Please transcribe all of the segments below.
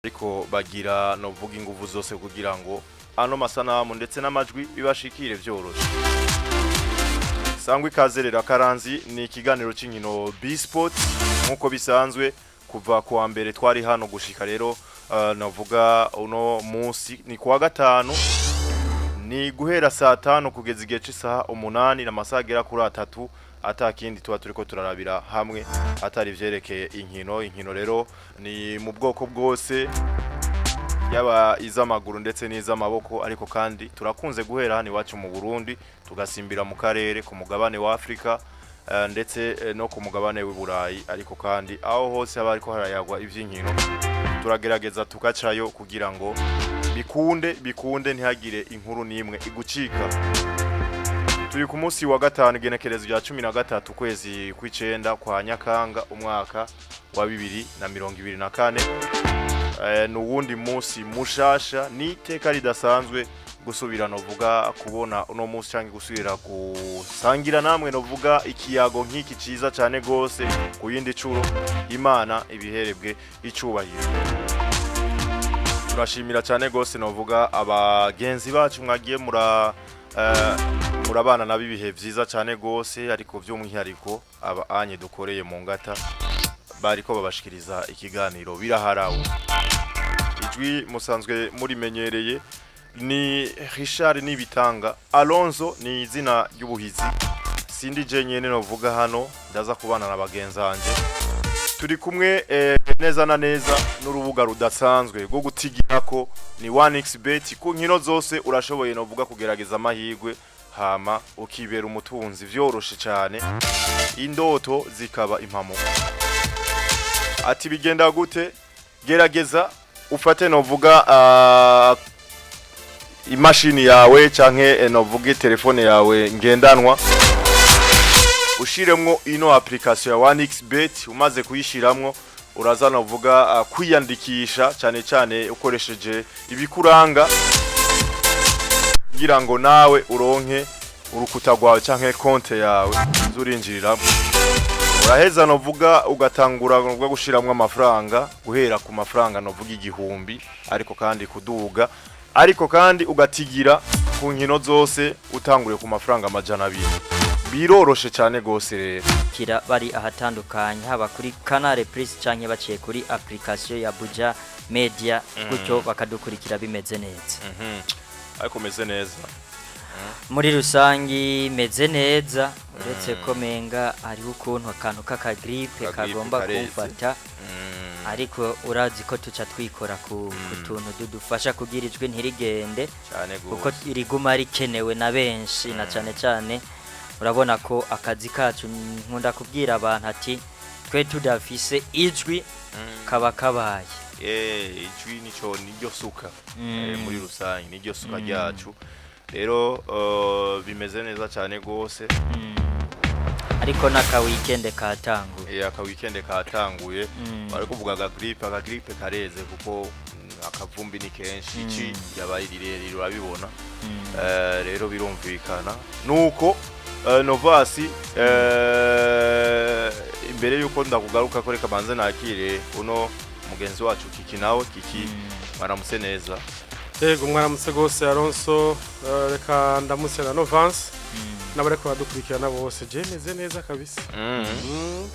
ariko bagira no vuga ingufu zose kugira ngo ano masanamu ndetse n'amajwi bibashikire vyoroshe. Sangwa ikaze rero Karanzi ni ikiganiro c'inkino B-Sport nkuko bisanzwe kuva kuwa mbere twari hano gushika rero navuga uno munsi ni kuwa gatanu ni guhera saa 5 kugeza igihe cy'isaha 8 na masagera kuri 3 atakindi tuba turiko turarabira hamwe atari vyerekeye inkino rero ni mu bwoko bwose yaba iz'amaguru ndetse n'iz'amaboko ariko kandi turakunze guhera hano iwacu mu Burundi tugasimbira mu karere ku mugabane wa Afrika ndetse no ku mugabane w'Iburayi ariko kandi aho hose haba ariko harayagwa ivy'inkino turagerageza tugacayo kugira ngo bikunde ntihagire inkuru nimwe igucika. Turi ku munsi wa gatanu genekerezo rya 13 kwezi kw'icenda kwa Nyakanga umwaka wa 2024 n'uwundi munsi mushasha ni teka ridasanzwe gusubira no vuga kubona uno munsi cyangwa gusubira gusangira namwe no vuga ikiyago nk'iki ciza cyane gose ku yindi curo Imana ibiherebwe icubahiro. Turashimira cyane gose no vuga abagenzi bacu mwagiye murabana nabibihe vyiza cyane gose ariko vy'umwihariko aba anye dukoreye mu ngata bariko babashikiriza ikiganiro biraharawe. Ijwi musanzwe murimenyereye ni Richard Nibitanga. Alonzo ni izina ry'ubuhizi sindi je nyene no vuga hano ndaza kubana na bagenzanje turi kumwe neza na neza n'urubuga rudasanzwe rwo gutigirako ni 1xbet ku nkino zose urashoboye no vuga kugerageza amahirwe hama ukibera umutunzi vyoroshe cyane indoto zikaba impamo. Ati bigenda gute? Gerageza ufate no vuga imashini yawe canke no vuga telefone yawe ngendanwa ushiremwo ino application ya 1xbet umaze kuyishiramwo uraza no vuga kwiyandikisha cyane ukoresheje ibikuranga kugira ngo nawe uronke urukuta rwawe canke konte yawe zurinjiriramo. Uraheza no vuga ugatangura no gushiramwe amafaranga guhera ku mafaranga no vuga 1000 ariko kandi kuduga ariko kandi ugatigira ku nkino zose utanguriye ku mafaranga 200 biroroshe cyane gose rero kira bari ahatandukanye haba kuri Canal CH canke baciye kuri application ya Buja Media gutyo bakadukurikira bimeze neza. Ariko meze neza muri rusangi meze neza uretse ko menga ari ukuntu akantu kaka gripe kagomba kumfata ariko urazi ko tuca twikora ku tuntu dudufasha kugirijwe ntirigende kuko iriguma rikenewe na benshi na cyane urabona ko akazi kacu nkunda kubwira abantu ati twe tudafise ijwi kaba kabaye ijwi nico niryo suka muri rusangi niryo suka ryacu rero bimeze neza cyane gose ariko naka weekend katanguye aka weekend katanguye bari kuvuga gripe kareze kuko akavumbi ni kenshi iki yabaye rirerire urabibona rero birumvikana nuko Novasi imbere yuko ndakugaruka ko reka banze nakire uno mugenzi wacu kiki nawe kiki maramutse neza. Yego mwaramutse gose Alonso reka ndamutse na Novance nabareko badukurikirana bose je meze neza kabisa.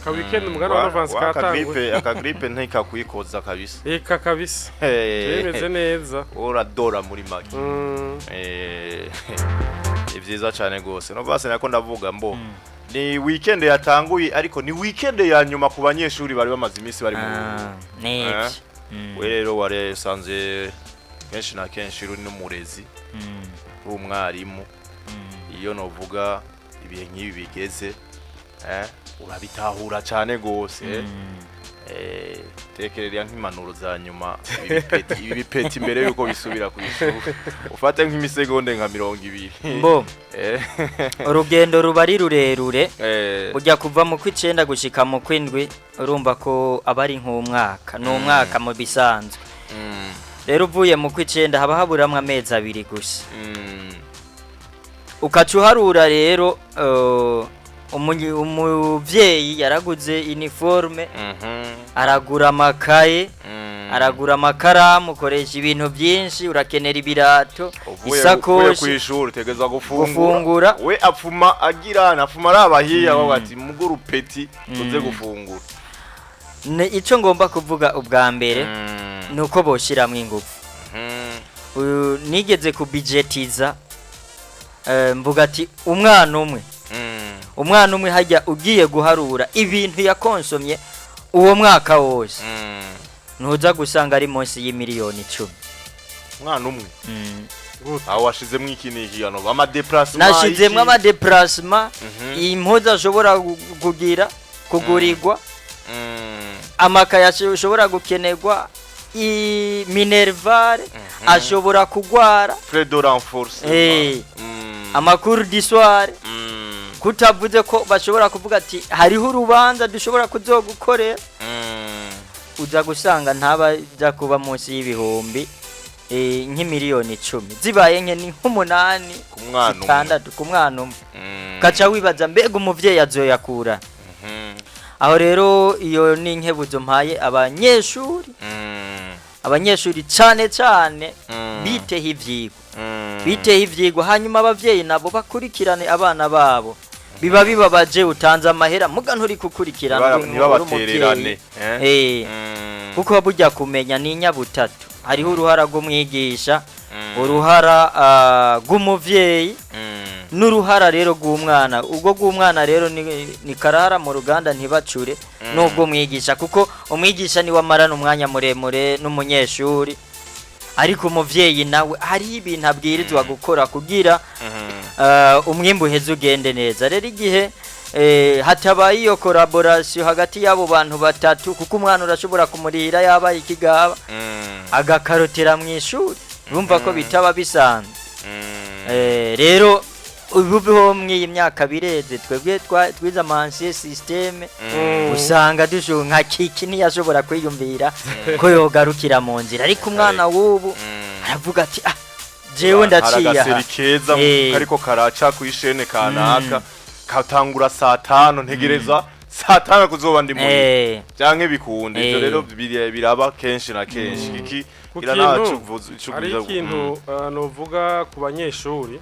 Ka weekend mugana wa Novance katangwe aka gripe ntika kuyikoza kabisa. Eka kabisa. Je meze neza. Uradora muri make. Ivyiza cyane gose. Novance nako ndavuga mbo ni weekend yatanguye ariko ni weekend ya nyuma ku banyeshuri bari bamaze imisi bari mu neza. We rero ware sanze kenshi na kenshi uri n'umurezi umwarimu iyo no vuga ibihe nk'ibi bigeze urabitahura cyane gose tekerera nk'impanuro za nyuma ibipeti imbere yuko bisubira ku ishuri ufate nk'imisegonde nka 200 mbo urugendo rubari rurerure ujya kuva mu kw'icenda gushika mu kw'indwi urumva ko abari nk'umwaka n'umwaka mu bisanzwe rero uvuye mu kw'icenda haba haburamwe amezi 2 gusa ukacuharura rero umuvyeyi yaraguze uniforme aragura amakaye aragura amakaramu ukoresha ibintu byinshi urakenera ibirato isakoshi kwishuri tegeza gufungura we apfuma agirana apfuma arabahiya bati muguru peti uze gufungura ico ngomba kuvuga ubwa mbere nuko boshiramwe ingufu nigeze ku budgetiza mvuga ati umwana umwe hajya ugiye guharura ibintu yakonsomye uwo mwaka wose ntuza gusanga ari munsi y'imiliyoni 10 umwana umwe aho washizemwe ikinigiyano ama déplacement nashizemwe ama déplacement impuza ashobora kugurirwa amakaya ashobora gukenerwa minervare ashobora kugwara frais de renforcement amakuru d'histoire kutavuze ko bashobora kuvuga ati hariho urubanza dushobora kuzogukorera uza gusanga ntabaja kuba munsi y'ibihumbi nk'imiliyoni 10 zibaye nke ni nk'umunani ku mwana umwe kaca wibaza mbega umuvyeyi azoyakura aho rero iyo ni inkebuzo mpaye abanyeshuri cyane biteho ivyigwa hanyuma abavyeyi nabo bakurikirane abana babo biba bibabaje utanze amahera muga nturi kukurikirana ntibabatererane kuko burya kumenya ni nyabutatu hariho uruhara rw'umwigisha uruhara rw'umuvyeyi n'uruhara rero rw'umwana ubwo rw'umwana rero ni karara mu ruganda ntibacure n'ubwo mwigisha kuko umwigisha ni wamarana umwanya muremure n'umunyeshuri ariko umuvyeyi nawe hari ibintu abwirizwa gukora kugira umwimbu heze ugende neza rero igihe hatabaye iyo collaboration hagati y'abo bantu batatu kuko umwana urashobora kumurihira yabaye ikigaba agakarotera mu ishuri urumva ko bitaba bisanzwe rero ubu mw'iyi myaka bireze twebwe twiza amansiye systeme usanga nka kiki ntiyashobora kwiyumvira ko yogarukira mu nzira ariko umwana w'ubu aravuga ati jewe ndaciye aha keza ariko karaca ku ishene kanaka katangura saa 5 ntegereza saa 5 kuzoba ndi muri canke bikunde ivyo rero biraba kenshi na kenshi iki hari ikintu novuga ku banyeshuri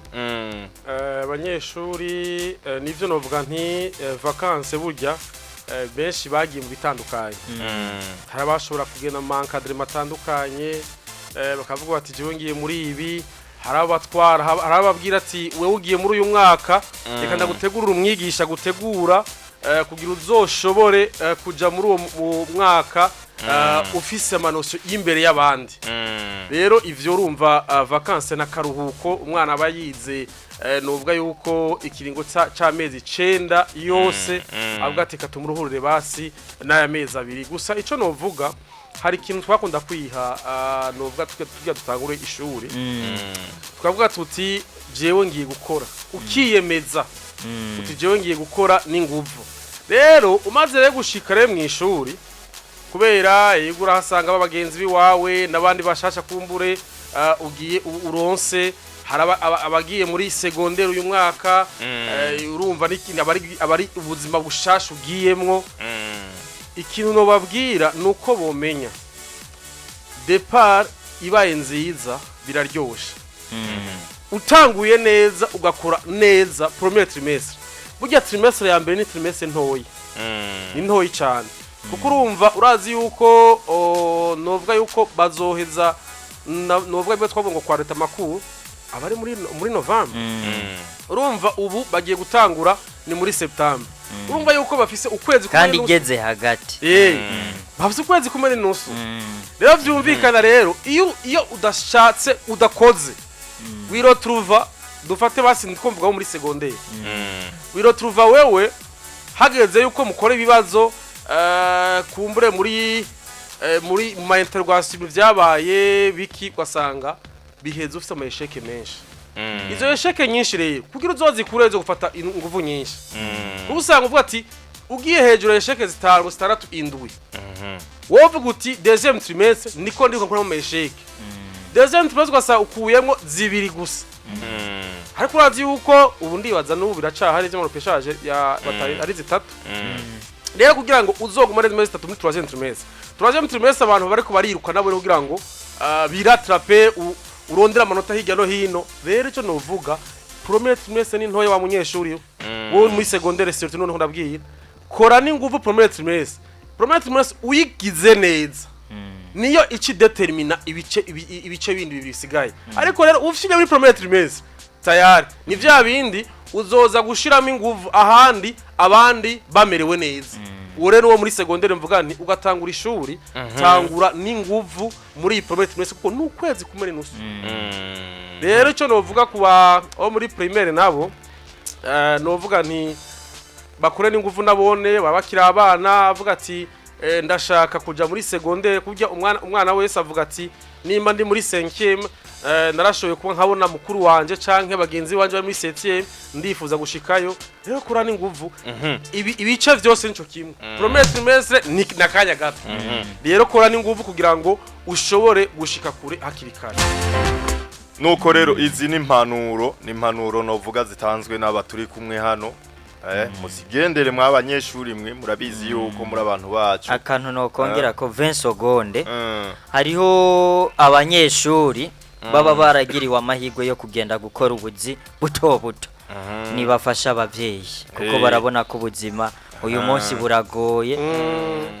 abanyeshuri nivyo novuga nti vacances burya benshi bagiye mu bitandukanye hari abashobora kugenda mu encadrement atandukanye bakavuga bati jewe ngiye muri ibi hari abatwara hari ababwira ati wewe ugiye muri uyu mwaka reka ndagutegurira umwigisha gutegura kugira uzoshobore kuja muri uwo mwaka ufise amanosiyo y'imbere y'abandi rero ivyo urumva vacances na karuhuko umwana aba yize nuvuga yuko ikiringo c'amezi 9 yose avuga ati katumuruhurire basi n'aya mezi 2 gusa ico novuga hari ikintu twakunda kwiha novuga tujya dutangure ishuri twavuga tuti jewe ngiye gukora ukiyemeza uti jewe ngiye gukora n'inguvu rero umaze rero gushika rero mu ishuri kubera yigura hasanga abagenzi biwawe nabandi bashasha kumbure ugiye uronse haraba abagiye muri secondaire uyu mwaka urumva n'ikindi abari ubuzima bushasha ugiyemwo ikintu no babwira nuko bomenya départ ibaye nziza biraryosha utanguye neza ugakora neza premier trimestre burya trimestre ya mbere ni trimestre ntoyi ni ntoyi cyane kuko urumva urazi yuko novuga yuko bazoheza novuga byo twabongo kwa leta makuru abari muri November urumva ubu bagiye gutangura ni muri September urumva yuko bafise ukwezi kumwe kandi igeze hagati bafise ukwezi kumwe n'unusu rero byumvikana rero iyo udashatse udakoze wirotruva dufate basi ndikumvuga muri secondaire wirotruva wewe hageze yuko mukora ibibazo kumbure muri ma interrogation byabaye biki kwasanga biheze ufite amasheke menshi izo esheke nyinshi rero kugira uzozikure zo gufata inguvu nyinshi ubusanga uvuga ati ugiye hejuru ya esheke 5 6 indwi wovuga uti deuxième trimestre niko ndiko nkora mu masheke deuxième trimestre kwasa ukuyemo zibiri gusa ariko urazi yuko ubu ndibaza n'ubu biracahari cyo mu peshaje ya batari ari 3 rero kugira ngo uzoguma neza imezi 3 muri 3e trimestre 3e trimestre abantu bariko bariruka nabo rero kugira ngo biratrape urondera amanota hirya no hino rero ico novuga premier trimestre ni ntoya wa munyeshuri wowe muri secondaire surtout none ndabwira kora n'inguvu premier trimestre uyigize neza niyo ici determina ibice bindi bisigaye ariko rero ufite muri premier trimestre tayari ni vya bindi uzoza gushiramo inguvu ahandi abandi bamerewe neza uwo rero wo muri secondaire mvuga nti ugatangura ishuri tangura n'inguvu muri premier trimestre kuko n'ukwezi kumere nusu rero ico novuga kuba o muri primaire nabo novuga nti bakure n'inguvu nabone babakira abana avuga ati ndashaka kuja muri secondaire kujya umwana wese avuga ati nimba ndi muri 5e narashoye kuba nkabona mukuru wanje canke bagenzi wanje bari muri 7e ndifuza gushikayo rero kurana inguvu ibice vyose nico kimwe premier trimestre ni nakanya gato rero kurana inguvu kugira ngo ushobore gushika kure hakiri kare nuko rero izi ni impanuro novuga zitanzwe n'abaturi kumwe hano musigendere mw'abanyeshuri mwe murabizi yuko muri abantu bacu akantu no kongera ko 20 seconde hariho abanyeshuri baba baragiriwe amahirwe yo kugenda gukora ubuzi buto nibafasha abavyeyi kuko barabona ko ubuzima uyu munsi buragoye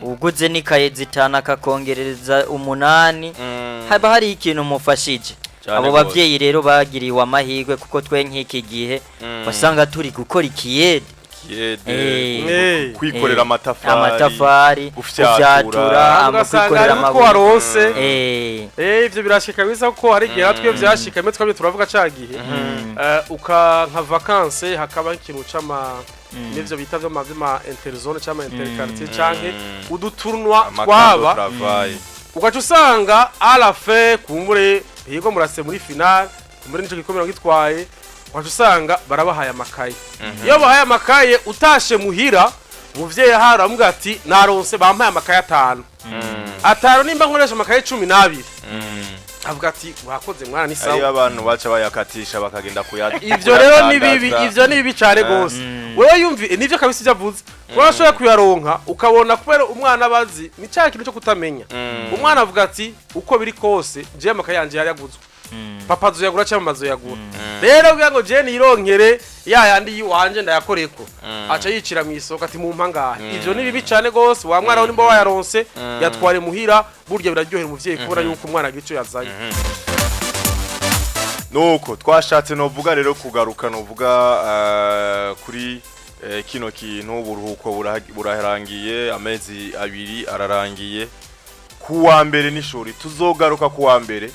uguze nikaye zitana kakongereza 8 haba hari ikintu mufashije abo bavyeyi rero bagiriwe amahirwe kuko twe nk'iki gihe basanga turi gukora ikiyede kwikorera amatafari gufyatura amakorera amabuye ivyo birashika bisa ko hari gihe natwe vyashika imwe twabye turavuga cagihe uka nka vacances hakaba ikintu cama nivyo bita vyo mavima interzone cama interquartier canke udutournoi twaba ugaca usanga à la fin kumure higo murase muri final kumure nico gikomero gitwaye wacu usanga barabahaye amakaye iyo bahaye amakaye utashe muhira muvyeyi haramuga ati naronse bampaye amakaye 5 nimba nkoresha amakaye 12 avuga ati wakoze mwana ni sawa iyo abantu baca bayakatisha bakagenda kuyata ivyo rero ni bibi cyane gose wewe yumvi nivyo kabisa byavuze urashobora kuyaronka ukabona kubera umwana bazi ni cya kintu cyo kutamenya umwana avuga ati uko biri kose je amakaye yanje yari yaguzwe papa zoyagura cyangwa mazo yagura rero kugira ngo je nironkere yandi wanje ndayakoreko aca yicira mu isoko ati mu mpangahe ivyo ni bibi cyane gose wa mwana nimba wayaronse yatware muhira burya biraryohera umuvyeyi kubura yuko umwana agico yazanye nuko twashatse novuga rero kugaruka novuga kuri kino kintu buruhuko burarangiye amezi 2 ararangiye kuwa mbere n'ishuri tuzogaruka kuwa mbere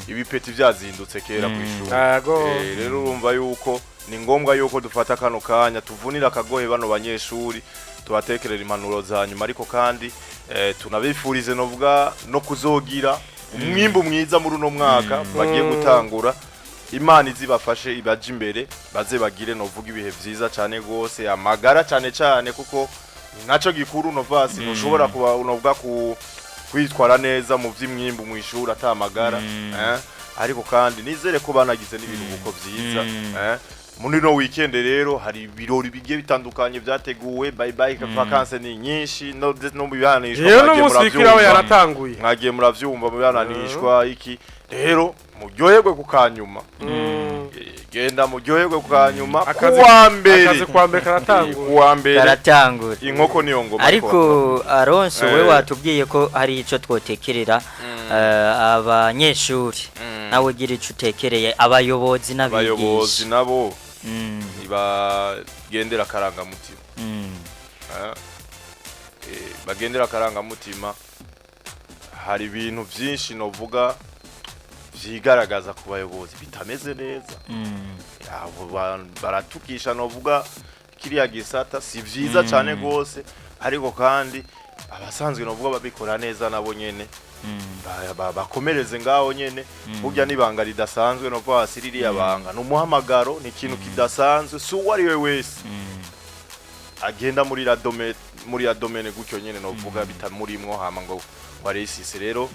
ibipeti byazindutse kera ku ishuri rero urumva yuko ni ngombwa yuko dufata kano kanya tuvunira akagohe bano banyeshuri tubatekerera impanuro za nyuma ariko kandi tunabifurize novuga no kuzogira umwimbu mwiza muri uno mwaka bagiye gutangura Imana izibafashe ibaje imbere baze bagire novuga ibihe vyiza cyane gose amagara cyane kuko naco gikuru novasi nushobora kuba unovuga kwitwara neza mu vy'imwimbu mu ishuri atamagara ariko kandi nizere ko banagize n'ibiruhuko vyiza muri no weekend rero hari ibirori bigiye bitandukanye byateguwe bye vacances ni nyinshi no bihanishwa rero n'umusirikirawe yaratanguye mwagiye muravyumva mu bihanishwa iki rero muryoherwe kukanyuma genda muryoherwe kukanyuma kuwa mbere karatangura inkoko niyo ngoma ariko Alonso we watubwiye ko hari ico twotekerera abanyeshuri nawe gira ico utekereye abayobozi nabo bagendera karangamutima bagendera karangamutima hari ibintu byinshi novuga vyigaragaza ku bayobozi bitameze neza baratukisha novuga kiriya gisata si vyiza cyane gose ariko kandi abasanzwe novuga babikora neza nabo nyene bakomereze ngaho nyene burya nibanga ridasanzwe no kwa siriri yabanga no muhamagaro ni kintu kidasanzwe so wari we wese agenda muri la domaine gutyo nyene novuga bitamurimwo hama ngo waresise rero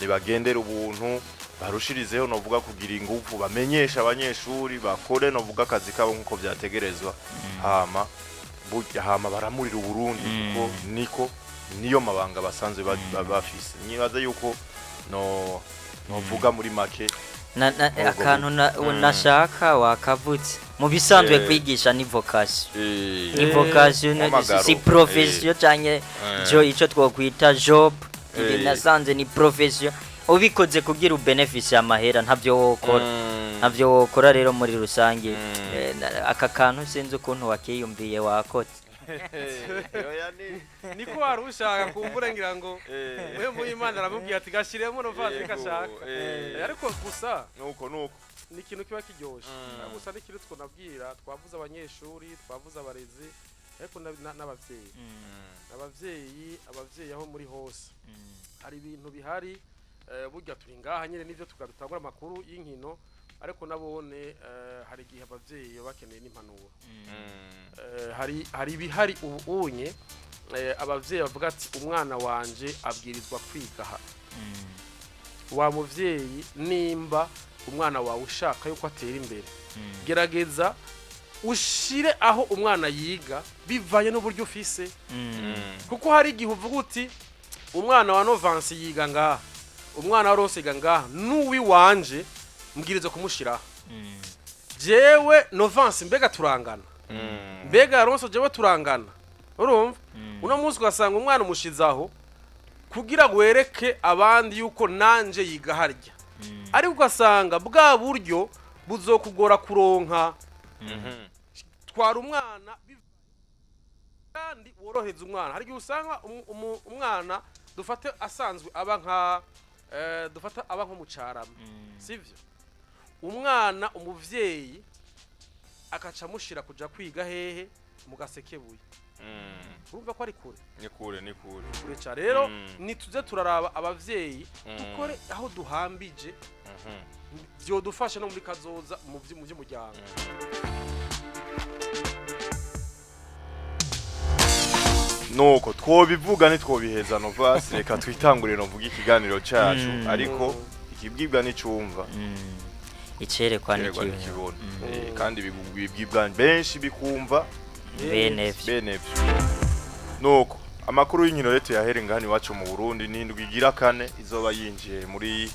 nibagendera ubuntu barushirizeho novuga kugira ingufu bamenyesha abanyeshuri bakore novuga akazi kabo nkuko byategerezwa hama burya hama baramurira Burundi kuko niko niyo mabanga basanzwe bafise nibaza yuko no vuga muri make akantu nashaka wakavutse mu bisanzwe kwigisha ni vocation ni vocation si profession cyane ico twokwita job nasanze ni profession ubikoze kugira ubenefisi amahera ntavyo wokora rero muri rusange aka kantu sinzi ukuntu wakiyumviye wakoze niko warushaka kumbura ngira ngo we mu Imana aramubwiye ati gashiremo no vaze kashaka ariko gusa nuko ni ikintu kiba kiryoshe gusa ni kintu twonabwira twavuze abanyeshuri twavuze abarezi ariko n'abavyeyi aho muri hose hari ibintu bihari burya turi ngaha nyine nivyo tugatangura amakuru y'inkino ariko nabone hari gihe abavyeyi bakeneye n'impanuro hari bihari ubunye abavyeyi bavuga ati umwana wanje abwirizwa kwiga wa muvyeyi nimba umwana wawe ushaka yuko atera imbere gerageza ushire aho umwana yiga bivanye n'uburyo ufise kuko hari igihe uvuga uti umwana wa Novansi yiga ngaha umwana wa Rose yiga ngaha n'uwi wanje mbwiriza kumushiraho jewe Novansi mbega turangana mbega Rose jewe turangana urumva uno munsi ugasanga umwana umushizaho kugira gwereke abandi yuko nanje yiga harya ariko ugasanga bwa buryo buzokugora kuronka twara umwana kandi woroheza umwana hari gihe usanga umwana dufate asanzwe aba nko mu carama sivyo umwana umuvyeyi akaca mushira kuja kwiga hehe mu gasekebuye urumva ko ari kure ni kure ca rero nituze turaraba abavyeyi dukore aho duhambije byo dufasha no muri kazoza mu by'umuryango nuko twobivuga ntitwobiheza Novas reka twitangurire no vuga ikiganiro cyacu ariko ikibwibwa nicumva icerekwa n'ikibona kandi bibwibwa benshi bikumva bene nuko amakuru y'inkino leta yahere ngani wacu mu Burundi n'indwi igira kane izoba yinjiye muri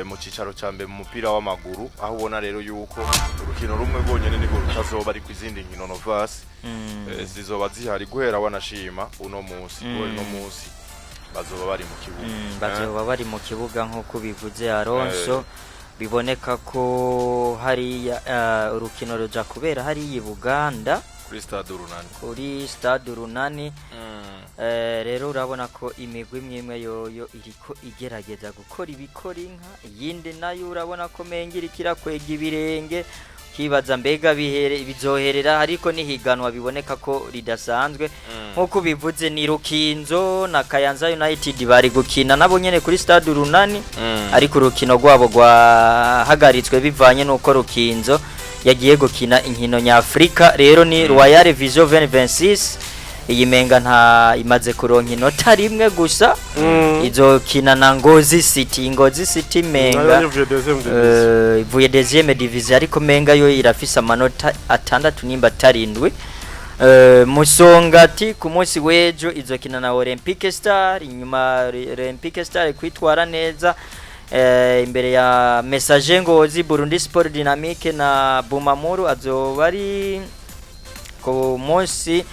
mu cicaro cambe mu mupira w'amaguru aho ubona rero yuko urukino rumwe bonyene niko rutazoba ari kwizindi nkino Novas zizoba zihari guhera wanashima uno munsi bazoba bari mu kibuga nk'uko bivuze Alonso biboneka ko hari urukino ruja kubera hari i Buganda kuri stade Urunani rero urabona ko imigwi imwe yoyo iriko igerageza gukora ibikora inka yindi nayo urabona ko mengira kirakwega ibirenge kibaza mbega bizoherera ariko nihiganwa biboneka ko ridasanzwe nkuko bivuze ni Rukinzo na Kayanza United bari gukina nabo nyene kuri stade Urunani ariko urukino rwabo rwahagaritswe bivanye nuko Rukinzo yagiye gukina inkino nyafrika rero ni Royal Vision 2026 iyi menga nta imaze kuronka inota rimwe gusa izokina na Ngozi City menga ivuye deuxième division ariko menga yo irafise amanota 6 nimba 7 Musongati ku munsi wejo izokina na Olympique Star inyuma Olympique Star kwitwara neza imbere ya Messager Ngozi Burundi Sport Dynamique na Bumamuru azoba ari ku munsi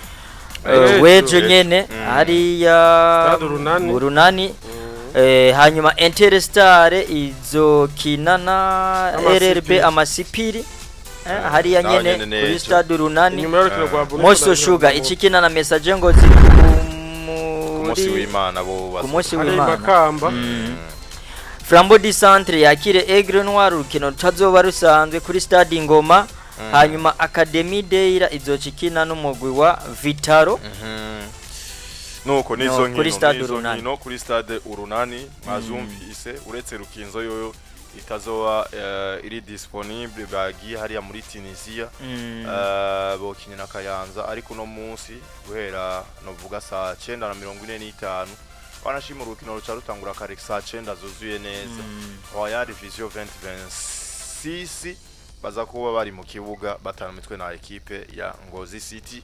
wejo nyene hariya Urunani hanyuma Interstar izokina na RRB Amasipiri hariya nyene kuri stade Urunani Moso Sugar ikikina na Messager Ngozi ku munsi w'Imana Flambeau du Centre yakire Aigle Noir urukino rutazoba rusanzwe kuri stade Ngoma hanyuma Academy Deira izokina n'umugwi wa Vitaro nuko nizo nkino kuri stade Urunani mazumvise uretse Rukinzo yoyo itazoba iri disponible bagiye hariya muri Tunisia bokinye na Kayanza ariko no munsi guhera novuga saa 9:45 wanashima urukino ruca rutangura kare saa 9 zuzuye neza Royal Vision 2026 baza kuba bari mu kibuga batana mitwe na equipe ya Ngozi City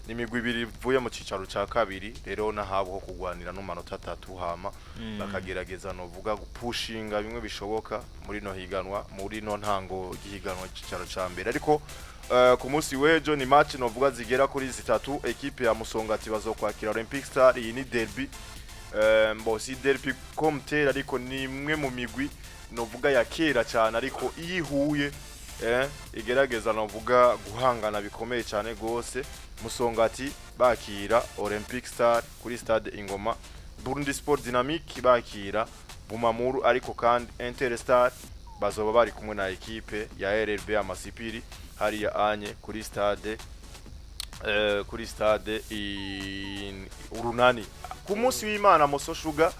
imigwi ibiri ivuye mu cicaro ca kabiri rero nahabo ho kugwanira no manota 3 hama bakagerageza no vuga gupushinga bimwe bishoboka muri no higanwa muri no ntango gihiganwa cicaro ca mbere ariko ku munsi w'ejo ni match no vuga zigera kuri zitatu equipe ya Musongati bazokwakira Olympic Star iyi ni derby mbo si derby comté ariko ni imwe mu migwi no vuga ya kera cyane ariko iyihuye igerageza no vuga guhangana bikomeye cyane gose Musongati bakira Olympic Star kuri stade Ingoma Burundi Sport Dynamique bakira Bumamuru ariko kandi Interstar bazoba bari kumwe na equipe ya RRB Amasipiri hariya anye kuri stade urunani ku munsi w'Imana Moso Sugar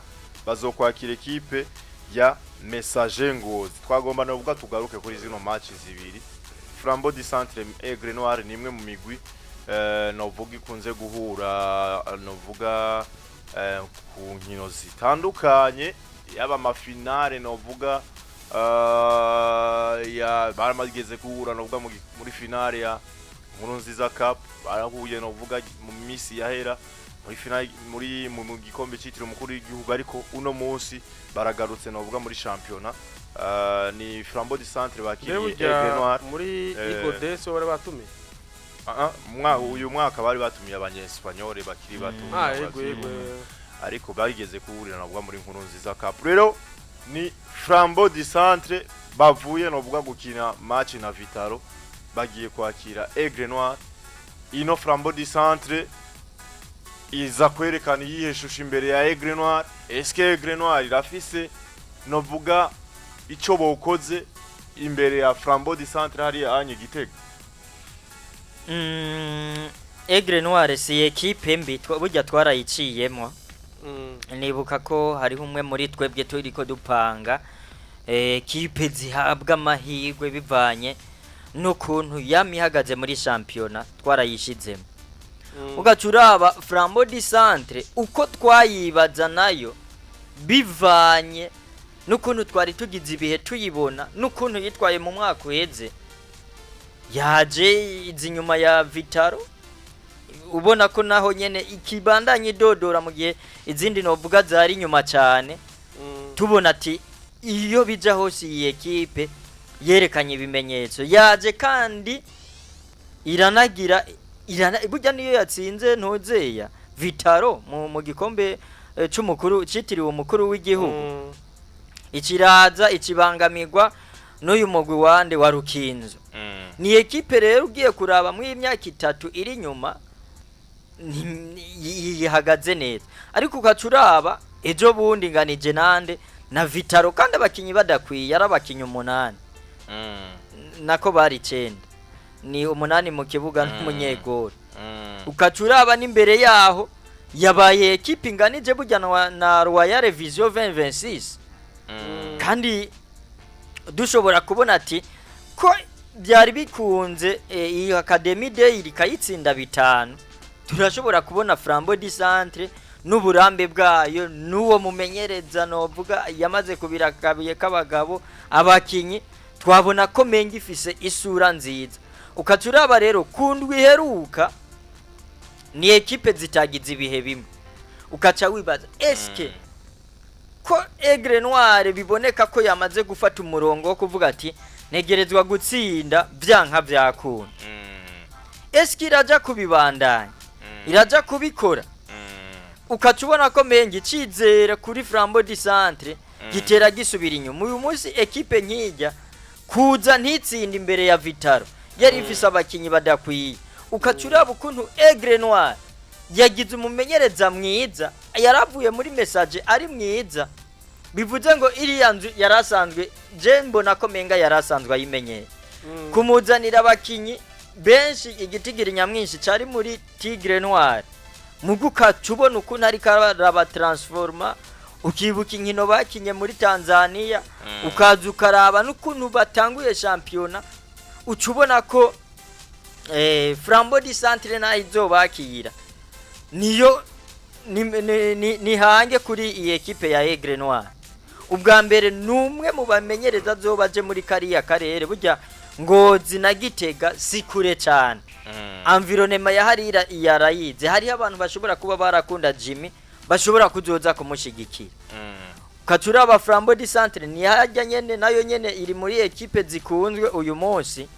bazokwakira equipe ya Messager Ngozi twagomba no vuga tugaruke kuri zino match zibiri Flambeau du Centre Aigle Noir ni imwe mu migwi no vuga ikunze guhura no vuga ku nkino zitandukanye yaba amafinale no vuga ya baramageze guhura no vuga muri finale ya Nkurunziza Cup barahuye no vuga mu misi yahera muri finale muri mu gikombe cyitiriwe umukuru w'igihugu ariko uno munsi baragarutse no vuga muri championnat ni Flambeau du Centre bakiriye Aigle Noir muri Igode so bari batumiye uyu mwaka bari batumiye abanyespanyole bakiri bato yego ariko bageze kuhurira navuga muri Nkurunziza Cup rero ni Flambeau du Centre bavuye no vuga gukina match na Vitaro bagiye kwakira Aigle Noir ino Flambeau du Centre iza kwerekana yiheshusha imbere ya Aigle Noir eske Aigle Noir irafise no vuga ico bokoze imbere ya Flambeau du Centre hari anye Gitega Aigle Noir si equipe mbi burya twarayiciyemo nibuka ko hari umwe muri twebwe turiko dupanga equipe zihabwa amahirwe bivanye n'ukuntu yamihagaze muri championnat twarayishizemo ugacuraba Flambeau du Centre uko twayibaza nayo bivanye n'ukuntu twari tugize ibihe tuyibona n'ukuntu yitwaye mu mwaka uheze yaje inyuma ya Vitaro ubona ko naho nyene ikibandanye dodora mu gihe izindi novuga zari nyuma cyane tubona ati iyo bija hose iyi equipe yerekanye ibimenyetso yaje kandi iranagira burya niyo yatsinze ntozeya Vitaro mu gikombe c'umukuru citiriwe umukuru w'igihugu ikiraza ikibangamirwa n'uyu mugwi wande wa Rukinzo ni equipe rero ugiye kuraba mu imyaka 3 iri nyuma yihagaze neza ariko ukacuraba ejo bundi nganije nande na Vitaro kandi abakinyi badakwiye arabakinyi 8 nako bari 9 ni 8 mu kibuga n'umunyegoro ukacuraba n'imbere yaho yabaye equipe nganije burya na Royal Vision 2026 kandi dushobora kubona ati ko byari bikunze iyi Academy Day irikayitsinda 5 turashobora kubona Flambeau du Centre n'uburambe bwayo n'uwo mumenyereza novuga yamaze kubirakabiye kabagabo abakinyi twabona ko mengi ifise isura nziza ukacuraba rero kundwi heruka ni equipe zitagize ibihe bimwe ukaca wibaza eske ko Aigle Noir biboneka ko yamaze gufata umurongo wo kuvuga ati negerezwa gutsinda byanka byakunda eske iraja kubibandanya iraja kubikora ukacubona ko mengi cizera kuri Flambeau du Centre gitera gisubira inyuma uyu munsi equipe nkijya kuza ntitsinda imbere ya Vitaro yari ifise abakinyi badakwiye ukacuraba ukuntu Aigle Noir yagize umumenyereza mwiza yaravuye muri message ari mwiza bivuze ngo iri yanzu yarasanzwe je mbona ko menga yarasanzwe ayimenyeye kumuzanira abakinyi benshi igitigiri nyamwinshi cari muri Tigre Noir muguka cubona ukuntu ari karaba transforma ukibuka inkino bakinye muri Tanzania ukaza ukaraba n'ukuntu batanguye championnat ucubona ko Flambeau du Centre na izobakira niyo ni hange kuri iyi equipe ya Aigle Noir ubwa mbere numwe mu bamenyereza zobaje muri kariya karere burya Ngozi na Gitega sikure cyane environnement ya harira yarayize hari abantu bashobora kuba barakunda Jimmy bashobora kuzoza kumushigikira katura aba Flambeau du Centre ni hajya nyene nayo nyene iri muri equipe zikunzwe uyu munsi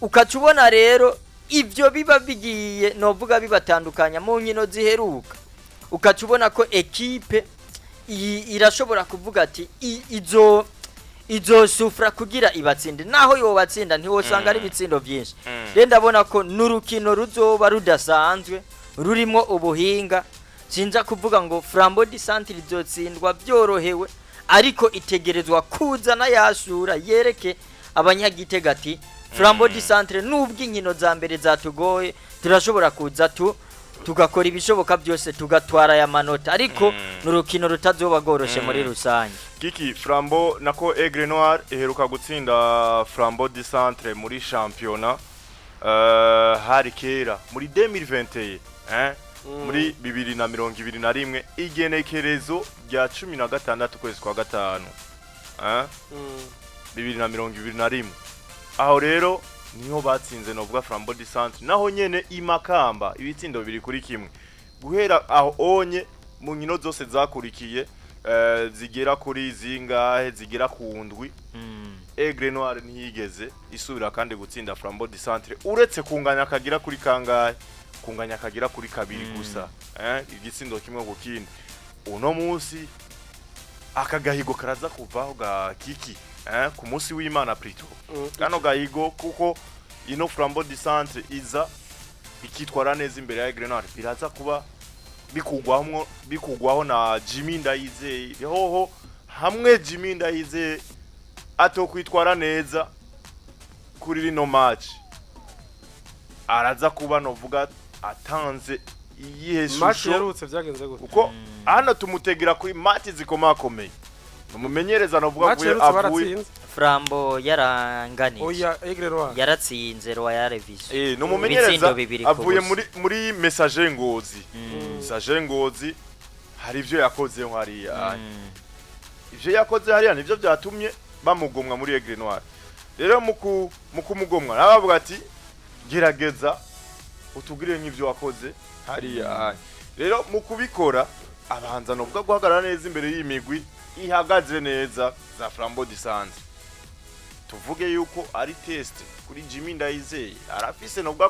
ukacubona rero ivyo biba bigiye novuga bibatandukanya mu nkino ziheruka ukacubona ko equipe irashobora kuvuga ati izo sufra kugira ibatsinde naho yo batsinda ntiwosanga ari bitsindo byinshi rero ndabona ko nurukino ruzoba rudasanzwe rurimo ubuhinga sinza kuvuga ngo Flambeau du Centre izotsindwa byorohewe ariko itegerezwa kuzana yashura yereke abanyagitega ati Flambeau du Centre nubwo inkino za mbere zatugoye turashobora kuza tugakora ibishoboka byose tugatwara ya manota ariko nurukino rutazoba goroshe muri rusange Kiki Flambeau nako Aigle Noir iheruka gutsinda Flambeau du Centre muri championnat hari kera muri 2021 muri 2021 igenekerezo rya 16 kwezi kwa gatanu 2021 aho rero niho batsinze novuga Flambeau du Centre naho nyene imakamba ibitsindo biri kuri kimwe guhera aho onye mu nkino zose zakurikiye zigera kuri zingahe zigera ku ndwi Aigle Noir ntiyigeze isubira kandi gutsinda Flambeau du Centre uretse kunganya kagira kuri kangahe kunganya kagira kuri kabiri gusa igitsindo kimwe gukindi uno munsi akagahigo karaza kuvaho ga Kiki ku munsi w'Imana plutôt kano gahigo kuko ino Flambeau du Centre iza ikitwara neza imbere ya Aigle Noir biraza kuba bikugwaho na Jimmy Ndayizeye hoho hamwe Jimmy Ndayizeye atokwitwara neza kuri rino match araza kuba novuga atanze iyihe match yarutse byagenze gute uko hano tumutegera kuri match zikomakomeye numumenyereza novuga avuye Flambeau yaranganije oya Aigle Noir yaratsinze Royal Vision numumenyereza avuye muri message ngozi message ngozi hari ivyo yakoze hari ivyo yakoze hari nivyo byatumye bamugomwa muri Aigle Noir rero mukumugomwa nabavuga ati gerageza utugire nk'ivyo wakoze hari rero mukubikora abanza novuga guhagarara neza imbere y'imigwi ihagaze neza za Flambeau du Centre tuvuge yuko ari test kuri Jimmy Ndayizeye arafise novuga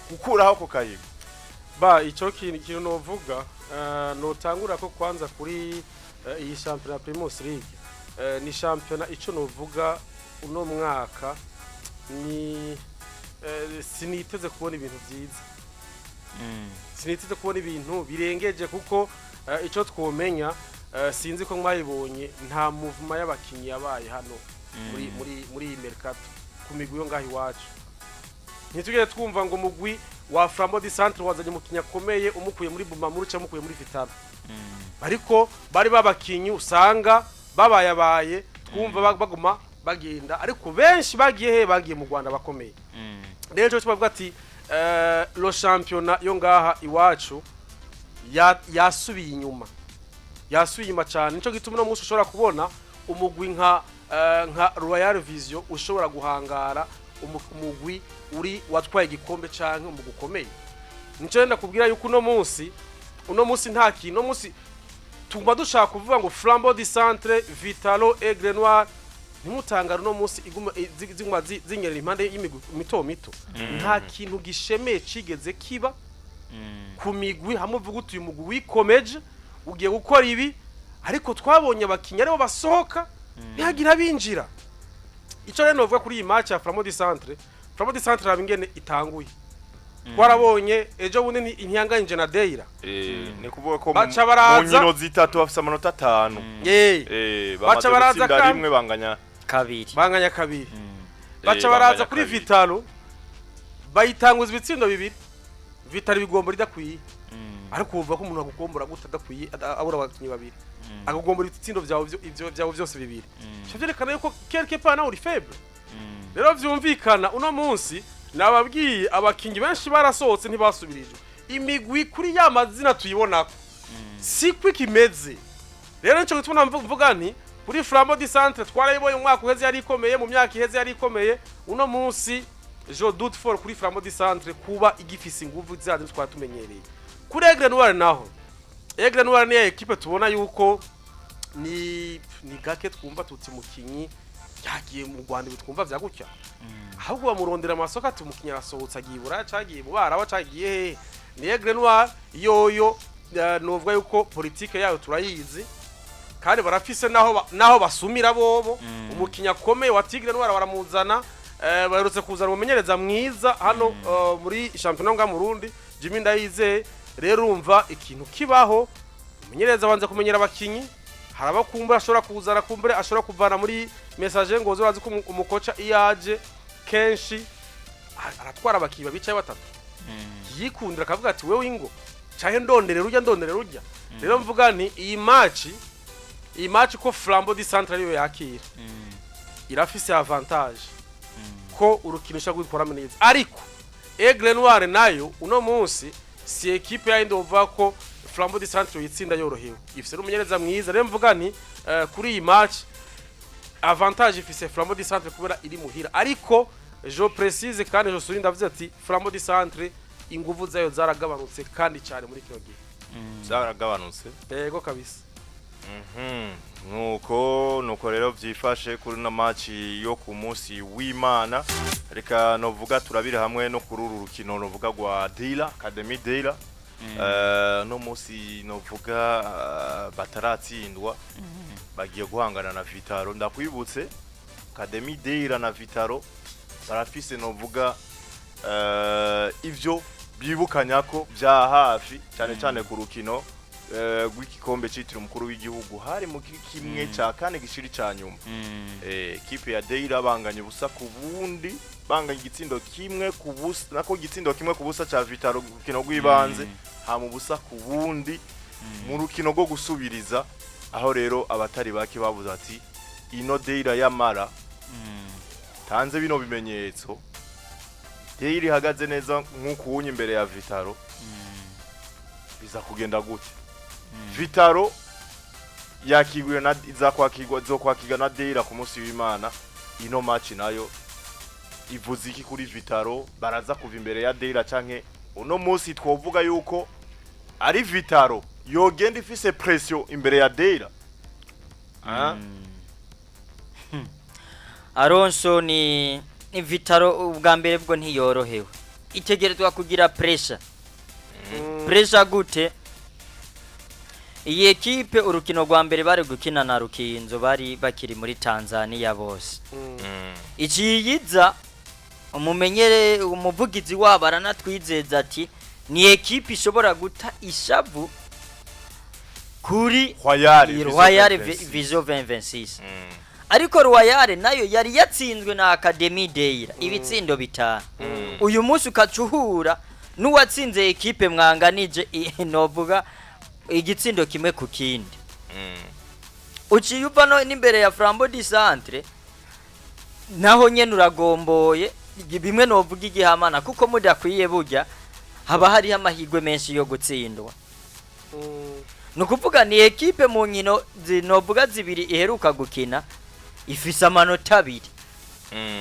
gukuraho ko kayigo ico kintu novuga notangura ko kwanza kuri iyi championnat Primus League ni championnat ico novuga uno mwaka ni siniteze kubona ibintu byiza siniteze kubona ibintu birengeje kuko ico twomenya sinzi ko mwayibonye nta movement y'abakinyi yabaye hano muri mercato ku migwi yo ngahi wacu ntitugere twumva ngo mugwi wa Flambeau du Centre wazanye mukinya komeye umukuye muri Bumamuru cyangwa umukuye muri Vitalo ariko bari babakinyi usanga babayabaye twumva baguma bagenda ariko benshi bagiye mu Rwanda bakomeye rero cyo tubavuga ati lo championnat yo ngaha iwacu yasubiye inyuma cyane nico gituma no musi ushobora kubona umugwi nka Royal Vision ushobora guhangara umugwi uri watwaye igikombe canke umugwi ukomeye nico yenda kubwira yuko uno munsi nta kintu no munsi tuguma dushaka kuvuga ngo Flambeau du Centre Vitalo Aigle Noir nimutangara no munsi iguma zinyerera impande y'imigwi mito nta kintu gishemeye cigeze kiba ku migwi hamwe uvuga uti uyu mugwi wikomeje ugiye gukora ibi ariko twabonye abakinnyi aribo basohoka ntihagira binjira icyo rero novuga kuri iyi match ya Flambeau du Centre abingene itanguye twarabonye ejo bundi intiyanganye na Deira ni kuvuga ko mu nkino zitatu bafite amanota 5 baca baraza rimwe banganya kabiri baca baraza kuri Vitalo bayitanguza ibitsindo bibiri Vitalo bigomba ridakwiye ariko uvuga ko umuntu agukombora gutadakwiye abura abakinyi babiri agugombora ibitsindo byawo byose bibiri cyo byerekana yuko quelque part na uri faible rero vyumvikana uno munsi nababwiye abakinyi benshi barasohotse ntibasubirijwe imigwi kuri ya mazina tuyibonako si kwikimeze rero nico gituma mvuga nti kuri Flambeau du Centre twarayibonye umwaka uheze yari ikomeye mu myaka iheze yari ikomeye uno munsi je doute fort kuri Flambeau du Centre kuba igifise inguvu zandi twatumenyereye kuri Aigle Noir naho Aigle Noir ni equipe tubona yuko ni gake twumva tuti mukinyi yagiye mu Rwanda bitwumva vya gutya ahubwo bamurondera amasoko ati umukinyi arasohotse agiye Buraya cagiye mu Barawa cagiye he ni Aigle Noir yoyo novuga yuko politique yayo turayizi kandi barafise naho basumira bobo umukinyi akomeye wa Tigre Noir baramuzana baherutse kuzana umumenyereza mwiza hano muri championnat nga mu Burundi Jimmy Ndayize rero urumva ikintu kibaho umumenyereza banze kumenyera abakinyi haraba kumbura ashobora kuzana kumbure ashobora kuvana muri message ngo zo bazi ko umukoca iyaje kenshi aratwara abakiba bicaye batatu yikundira akavuga ati wewe ingo cyahe ndonderera urya rero mvuga nti iyi match ko Flambeau du Centre ariyo yakira irafise avantage ko urukinisha gukora neza ariko Aigle Noir nayo uno munsi si equipe ya ndova ko Flambeau du Centre yitsinda yorohewe ifise umumenyereza mwiza rero mvuga nti kuri iyi match avantage ifise Flambeau du Centre kubera iri muhira ariko je précise kandi je souligne ndavuze ati Flambeau du Centre inguvu zayo zaragabanutse kandi cyane muri kino gihe zaragabanutse yego kabisa nuko rero byifashe kuri na match yo ku munsi w'Imana reka novuga turabire hamwe no kururu rukino novuga gwa Deila Academy Deila no munsi novuga bataratsindwa bagiye guhangana na Vitaro ndakwibutse Academy Deila na Vitaro barafise novuga ivyo byibukanya ko bya hafi cyane ku rukino rw'igikombe cyitiriwe umukuru w'igihugu hari mu kimwe cya kane gishiri ca nyuma equipe ya Deila banganye ubusa ku bundi banganye igitsindo kimwe ku busa nako igitsindo kimwe ku busa ca Vitaro rukino rw'ibanze ha mu busa ku bundi mu rukino rwo gusubiriza aho rero abatari baki bavuze ati ino Deila yamara tanze bino bimenyetso Deila ihagaze neza nk'ukunye imbere ya Vitaro biza kugenda gute Vitaro yakigwe na zokwakirwa na Deila ku munsi w'Imana ino match nayo ivuze iki kuri Vitaro baraza kuva imbere ya Deila canke uno munsi twovuga yuko ari Vitaro yogenda ifise pression imbere ya Deila Alonso ni Vitaro ubwa mbere bwo ntiyorohewe itegerezwa kugira pressure gute iyi equipe urukino rwa mbere bari gukina na Rukinzo bari bakiri muri Tanzania bose ikiyiza umuvugizi wabo aranatwizeza ati ni equipe ishobora guta ishavu kuri Royal Vision 2026 ariko Royal nayo yari yatsinzwe na Academy Deila ibitsindo bitanu uyu munsi ukacuhura nuwatsinze equipe mwanganije novuga igitsindo kimwe ku kindi uciyuva no n'imbere ya Flambeau du Centre naho nyene uragomboye bimwe novuga igihamana kuko mudakwiye burya haba hari amahigwe menshi yo gutsindwa nukuvuga ni equipe mu nkino zinovuga zibiri iheruka gukina ifise amanota abiri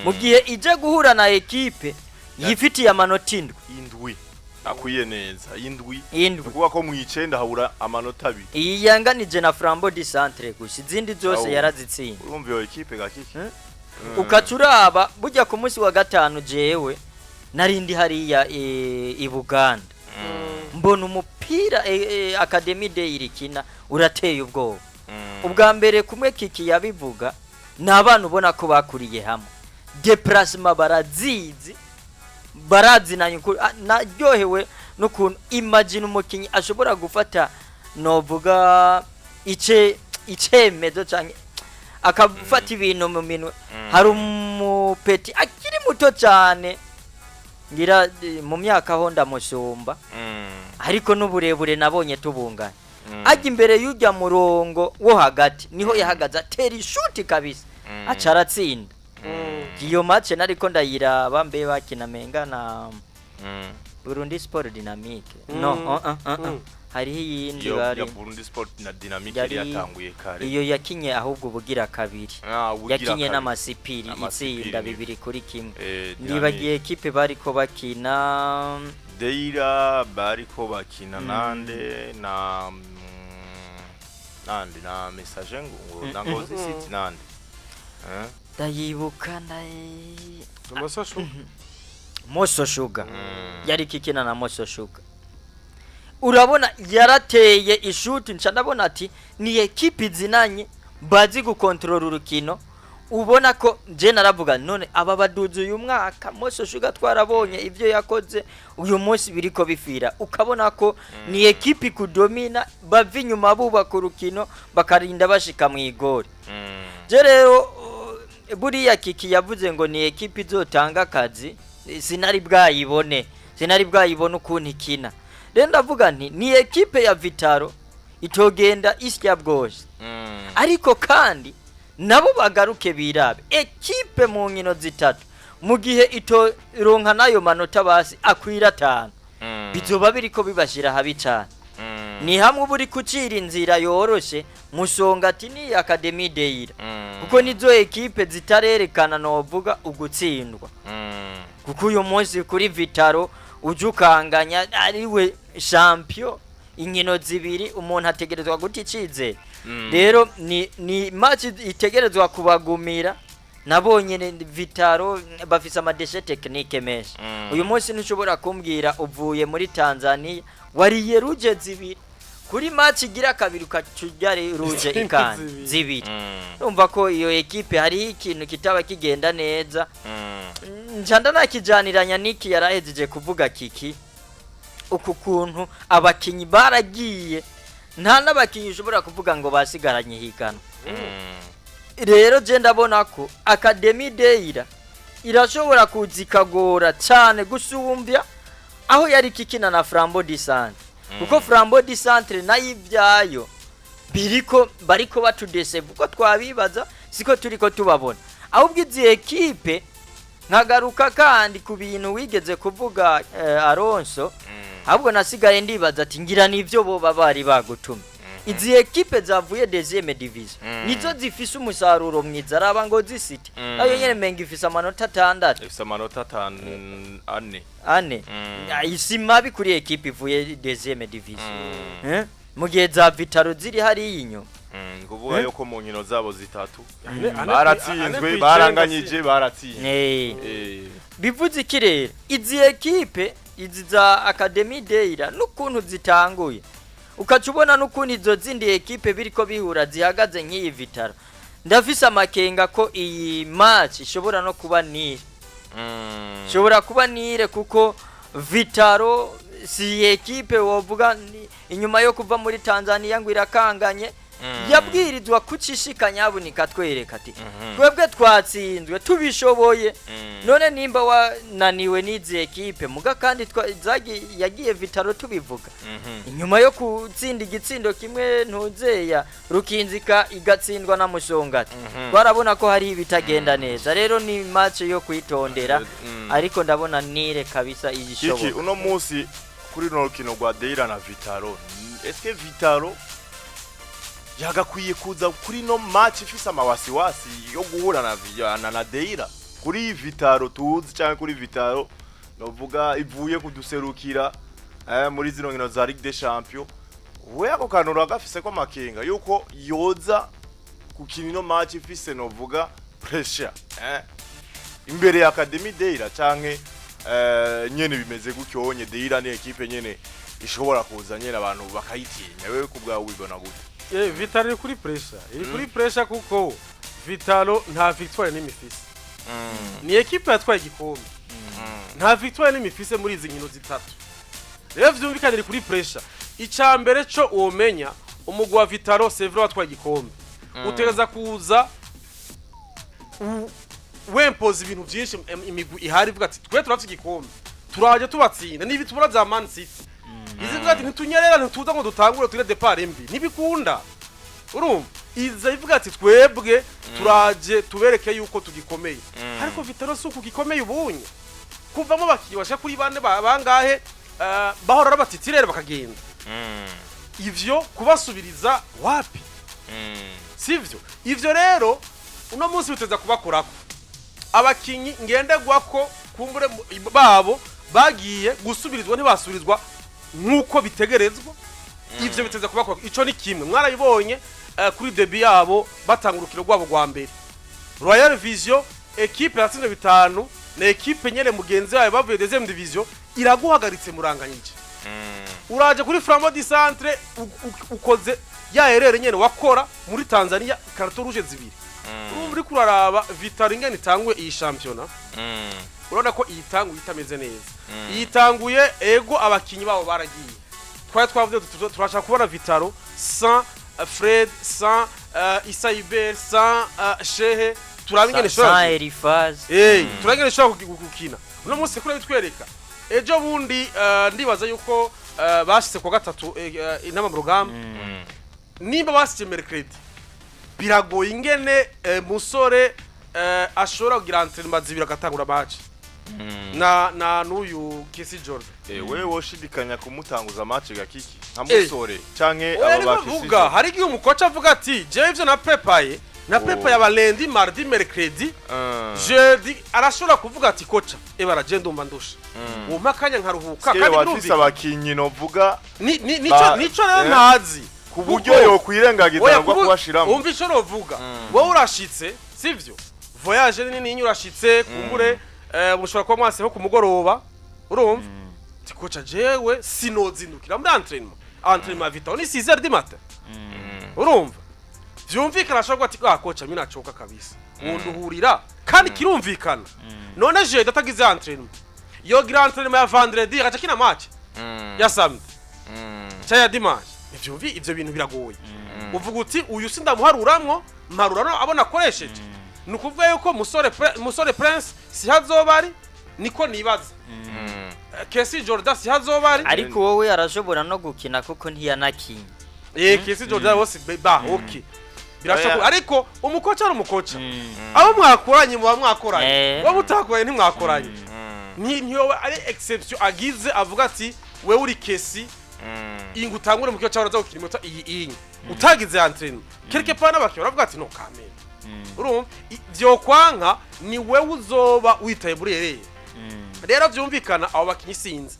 mu gihe ije guhura na equipe yifitiye amanota indwi akwiye neza indwi kuko ko mu 9 habura amanota abiri iyanganije na Flambeau du Centre gusa izindi zose yarazitsinda urumva iyo equipe gakiki ukacuraba burya ku munsi wa gatanu jewe narindi hariya i Buganda mbona umupira Academy Deila ikina urateye ubwoba ubwa mbere kumwe kiki yabivuga n'abantu ubona ko bakuriye hamwe déplacement barazinanye naryohewe n'ukuntu imagine umukinyi ashobora gufata novuga icemezo canke akafata ibintu mu minwe hari umupeti akiri muto cyane ngira mu myaka ho ndamusumba ariko n'uburebure nabonye tubungana ajya imbere y'ujya murongo wo hagati niho yahagaza atera ishuti kabisa acaratsinda iyo match nariko ndayiraba mbe bakina menga na Burundi Sport Dynamique hariho iyindi ya bari Burundi Sport na Dynamique Yari- yari yatanguye kare iyo yakinye ahubwo bugira kabiri ubugira yakinye kabiri. n'amasipiri Amasipiri itsinda ni- 2-1 Dynamique. ndibagiye ekipe bariko bakina Deira bariko bakina nande na message ngo nangozi city nande ndayibuka amasasho Moso Sugar yari kikina na Moso Sugar urabona yarateye ishuti nca ndabona ati ni ekipe zinanye bazi gukontrola urukino ubona ko je naravuga none aba baduze uyu mwaka Moso Sugar twarabonye ivyo yakoze uyu munsi biriko bifira ukabona ko ni ekipe kudomina bava inyuma bubaka urukino bakarinda bashika mu igori je rero buriya kiki yavuze ngo ni ekipe izotanga akazi sinari bwayibone ukuntu ikina rero ndavuga nti ni ekipe ya Vitaro itogenda isya bwose ariko kandi nabo bagaruke birabe ekipe mu nkino zitatu mu gihe itoronka nayo manota basi akwira 5 bizoba biriko bibashira habi cyane ni hamwe buri kucira inzira yoroshe musonga ati ni Academy Deira kuko nizo ekipe zitarerekana novuga ugutsindwa kuko uyu munsi kuri Vitaro ujukanganya ariwe champion inkino zibiri umuntu ategerezwa guticize rero ni match itegerezwa kubagumira nabonye Vitaro bafise amadeshe technique menshi uyu munsi ntushobora kumbwira uvuye muri Tanzania wariye ruje zibiri kuri match igira kabiri ukajya ruje ikana zibiri urumva ko iyo ekipe hari ikintu kitaba kigenda neza njanda nakijaniranya niki yarahejeje kuvuga kiki uku kuntu abakinyi baragiye nta nabakinyi ushobora kuvuga ngo basigaranye higana rero je ndabona ko Academy Deira irashobora kuzikagora cyane gusumbya aho yari kikina na Flambeau du Centre kuko Flambeau du Centre nayibyayo bariko batudese kuko twabibaza siko turiko tubabona ahubwo izi ekipe nkagaruka kandi ku bintu wigeze kuvuga Alonso ahubwo nasigaye ndibaza ati ngira nivyo bo bari bagutumye izi ekipe zavuye deuxième division nizo zifise umusaruro mwiza araba ngo zisite nayo nyene menga ifise amanota 6 ifise amanota 4 isima bikuri ekipe ivuye deuxième division mu gihe za Vitaro ziri hari inyuma kuvuga yuko mu nkino zabo zitatu baratsinzwe baranganyije baratsinze bivuze ikirere izi ekipe izi za Academy Deira n'ukuntu zitanguye ukacubona n'ukuntu izo zindi ekipe biriko bihura zihagaze nk'iyi Vitaro ndafise amakenga ko iyi match ishobora no kuba nire kuko Vitaro si ekipe wovuga inyuma yo kuva muri Tanzania ngo irakanganye yabwirizwa kucishikanya abunika twereka ati twebwe twatsinzwe tubishoboye none nimba wananiwe n'izi ekipe muga kandi yagiye Vitaro tubivuga inyuma yo kutsinda igitsindo kimwe ntuzeya rukinzika igatsindwa na Musongati barabona ko hari ibitagenda neza rero ni match yo kwitondera ariko ndabona nire kabisa igishobora iki uno munsi kuri no rukino rwa Deira na Vitaro eske Vitaro yagakwiye kuza kuri no match ifise amawasiwasi yo guhura na Deira kuri Vitaro tuzi cyangwa kuri Vitaro novuga ivuye kuduserukira muri zino nkino za Ligue des Champions we ako kanura gafise ko makenga yuko yoza kukina no match ifise novuga pressure imbere ya Academy Deira canke nyene bimeze gucyonye Deira ni ekipe nyene ishobora kuza nyene abantu bakayitinya wewe kubwawe ubibona gute Vitaro iri kuri pressure kuko Vitaro nta victoire n'imifise ni ekipe yatwaye igikombe nta victoire n'imifise muri izi nkino zitatu rero vyumvikana iri kuri pressure icambere cyo uomenya umugwa wa Vitaro Sevre watwaye igikombe utegeza kuza wempoza ibintu byinshi imigwi ihari ivuga ati twe turatse igikombe turaje tubatsinda nibi tubura za Man City izivuga ati ntitunyerera ntituza ngo dutangure tire depart mbi nibikunda urumva iza ivuga ati twebwe turaje tubereke yuko tugikomeye ariko Vitaro suku gikomeye ubunye kuvamo bakiyosha kuri bane bangahe bahora batitire bakagenda ivyo kubasubiriza wapi sivyo ivyo rero uno munsi biteza kubakorako abakinyi ngendegwako kumbure babo bagiye gusubirizwa ntibasubirizwa nkuko bitegerezwa ivyo biteza kubakora ico ni kimwe mwarayibonye kuri debi yabo batangurukiro rwabo rwa mbere Royal Vision equipe yatsinze 5 na equipe nyene mugenzi wayo bavuye deuxième division iraguhagaritse muranganyije uraje kuri Flambeau du Centre ukoze ya erere nyene wakora muri Tanzania karto rouge zibiri uri kuraraba Vital ingene itangwe iyi championnat urabona ko iyitanguye itameze neza iyitanguye ego abakinyi babo baragiye twavuze turashaka kubona Vitalo sans Fred sans Isaiber sans Shehe turabingene sans Elifaz turabingene shaka gukina uno munsi kuri bitwereka ejo bundi ndibaza yuko bashitse kwa gatatu inama mu rugamba nimba bashitse mercredi biragoye ingene musore ashobora kugira entraînement zibira gatangura match na nuyu Kesi Jordan wewe woshidikanya kumutanguza match gakiki nka musore canke abo bavuga hari gihe umukoca avuga ati je ivyo na prepaye aba lundi mardi mercredi jeudi arashobora kuvuga ati koca ebara je ndumva ndusha umakanya nkaruhuka kandi ndumvise abakinyi no vuga nico rero ntazi ku buryo yo kwirengagiza ngo kubashiramo umva ico rovuga wowe urashitse sivyo voyage nini nyurashitse kumbure mushobora kuba mwase ho kumugoroba urumva tikoca jewe sinozindukira muri entraînement Vitalo ni 6h du matin urumva vyumvikana ashobora ati koca mimi nacoka kabisa wonduhurira kandi kirumvikana none je datagize entraînement yo grand entraînement ya vendredi agaca kina match ya samedi ya dimanche ivyo bintu biragoye uvuga uti uyu sindamuharuramwo mparurano abona akoresheje nukuvuga yuko musore Prince si hazobari niko nibaza Kesi Jordan si hazobari ariko wowe arashobora no gukina kuko ntiyanakinye Kesi Jordan wose okay birashobora ariko umukoca ari umukoca abo mwakoranye mu bamwakoranye bo mutakoye ntimwakoranye ntiyo ari exception agize avuga ati wewe uri Kesi ingutangure mu kiyo cyaraza gukina imota iyi utagize entraînement quelque part n'abakira bavuga ati no kamera urumva byo kwanka ni wewe uzoba witaye muri ereye rero byumvikana abo bakinyi sinzi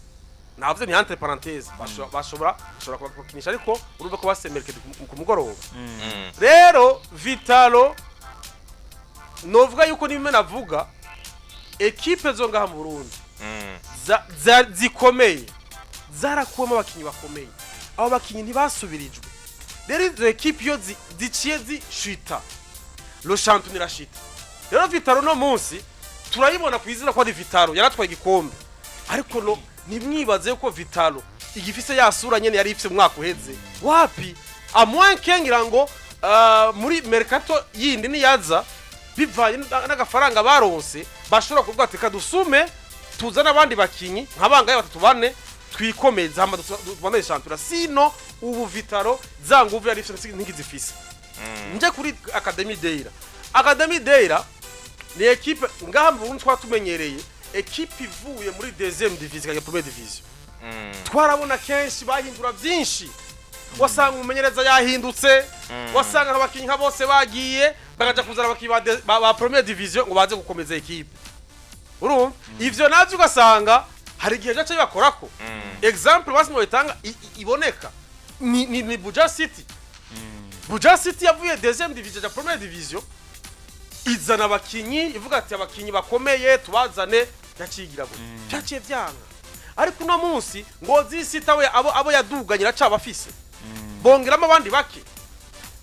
navuze ni entre parenthèse bashobora kubakinisha ariko urumva ko basemereke ku mugoroba rero Vitalo novuga yuko nimwe navuga equipe zo ngaha mu Burundi zikomeye zarakuwemo abakinyi bakomeye abo bakinyi ntibasubirijwe rero izo equipe yo ziciye zishita lo champion irashita rero Vitalo no munsi turayibona kwizina kwa Vitalo yaratwaye igikombe ariko no nimwibaze ko Vitalo igifise yasura nyene yari ifise mwaka uheze wapi amwan kengira ngo muri mercato yindi ni yaza bivanye n'agafaranga baronse bashobora kuvuga ati kadusume tuzana abandi bakinyi nkabangaye batatu bane twikomeza hama tubane champion sino ubu Vitalo zanguvu yari ifise nk'igizifise nje kuri Academy Deira ni equipe ngaha mu Burundi twatumenyereye equipe ivuye muri deuxième division ya première division twarabona kenshi bahindura byinshi wasanga umumenyereza yahindutse wasanga abakinyi nka bose bagiye bagaja kuzana abakinyi ba première division ngo baze gukomeza equipe urumva ivyo navyo ugasanga hari gihe cyaje bakorako example basimo bitanga iboneka ni Buja City yavuye deuxième division ya première division izana abakinyi ivuga ati abakinyi bakomeye tubazane yacigira go cyaciye byanga ariko no munsi ngo zisita we abo yaduganye racabafise bongeramo abandi bake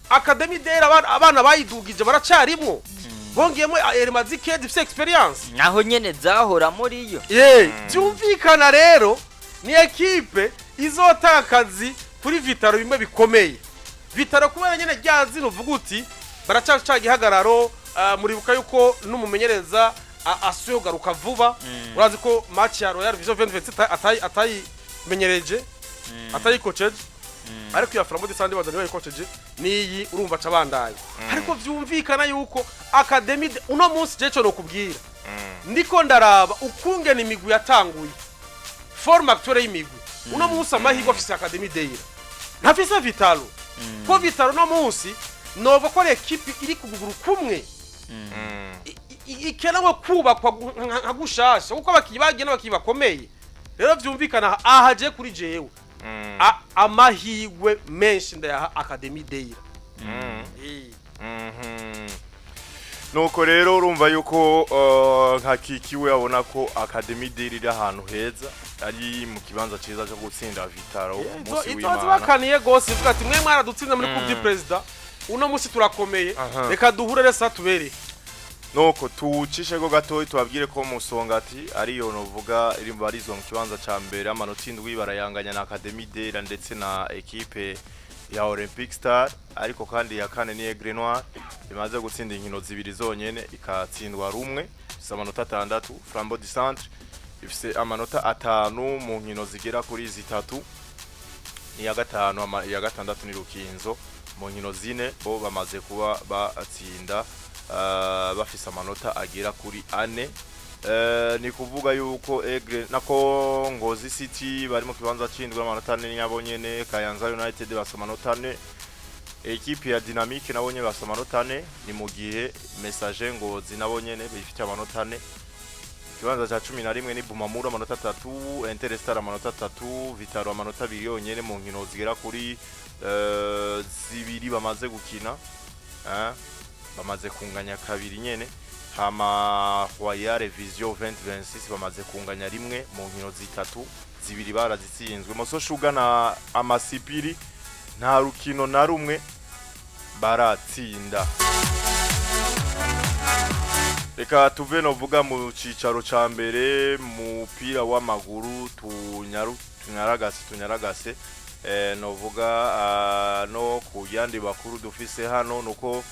Academy Deira abana bayidugije baracarimo bongiyemo Elmazike difise experience naho nyene zahora muri yo byumvikana rero ni equipe izotakazi kuri Vitalo bimwe bikomeye Vitalo kubera nyene ryazi nuvuga uti baracaca gihagararo muribuka yuko numumenyereza asuye garuka vuba urazi ko match ya Royal Vision 2027 atayi menyereje atayi coacheje ariko ya Flambeau du Centre bazanye bayi coacheje niyi urumva cabandaye ariko vyumvikana yuko Academy uno munsi jeco no kubwira ndiko ndaraba ukungena imigwi yatanguye forme actuelle y'imigwi uno munsi amahirwe afise Academy Deira ntafise Vitalo ko Vitalo no munsi nova ko equipe iri kuguguru kumwe ikenewe kubakwa nka gushasha kuko abakiyi bagena abakiyi bakomeye rero vyumvikana ahaje kuri jewe amahirwe menshi ndayaha Academy Deira nuko rero urumva yuko nka kikiwe abona ko Academy Deira iri ahantu heza ari mu kibanza ciza cyo gutsinda Vitalo umunsi w'Imana itozi bakaniye gose ivuga ati mwe mwaradutsinda muri Coupe du President uno munsi turakomeye reka duhure resa tubere nuko tucishe go gatoyi tubabwire ko Musongati ariyo novuga iri mu barizo mu kibanza ca mbere amanota indwi barayanganya na Academy Deira ndetse na equipe ya Olympic Star ariko kandi ya kane ni Aigle Noir imaze gutsinda inkino zibiri zonyene ikatsindwa rumwe ifise amanota 6 Flambeau du Centre ifise amanota 5 mu nkino zigera kuri zitatu iya gatanu iya gatandatu ni Rukinzo mu nkino zine bo bamaze kuba batsinda bafise amanota agera kuri 4 ni kuvuga yuko Aigle nako Ngozi City bari mu kibanza cindwa amanota 4 nyabonyene Kayanza United basa amanota 4 equipe ya Dynamique nabonye basa amanota 4 ni mu gihe Message Ngozi nabonyene bifite amanota 4 kibanza cha 11 ni Bumamura amanota 3 Interstar amanota 3 Vitalo amanota 2 yonyene mu nkino zigera kuri zibiri bamaze gukina bamaze kunganya kabiri nyene hama Royal Vision 2026 bamaze kunganya rimwe mu nkino zitatu zibiri barazitsinzwe Moso Sugar na Amasipiri nta rukino na rumwe baratsinda reka tuve no vuga mu cicaro ca mbere mupira w'amaguru tunyaragase no vuga no ku yandi bakuru dufise hano nuko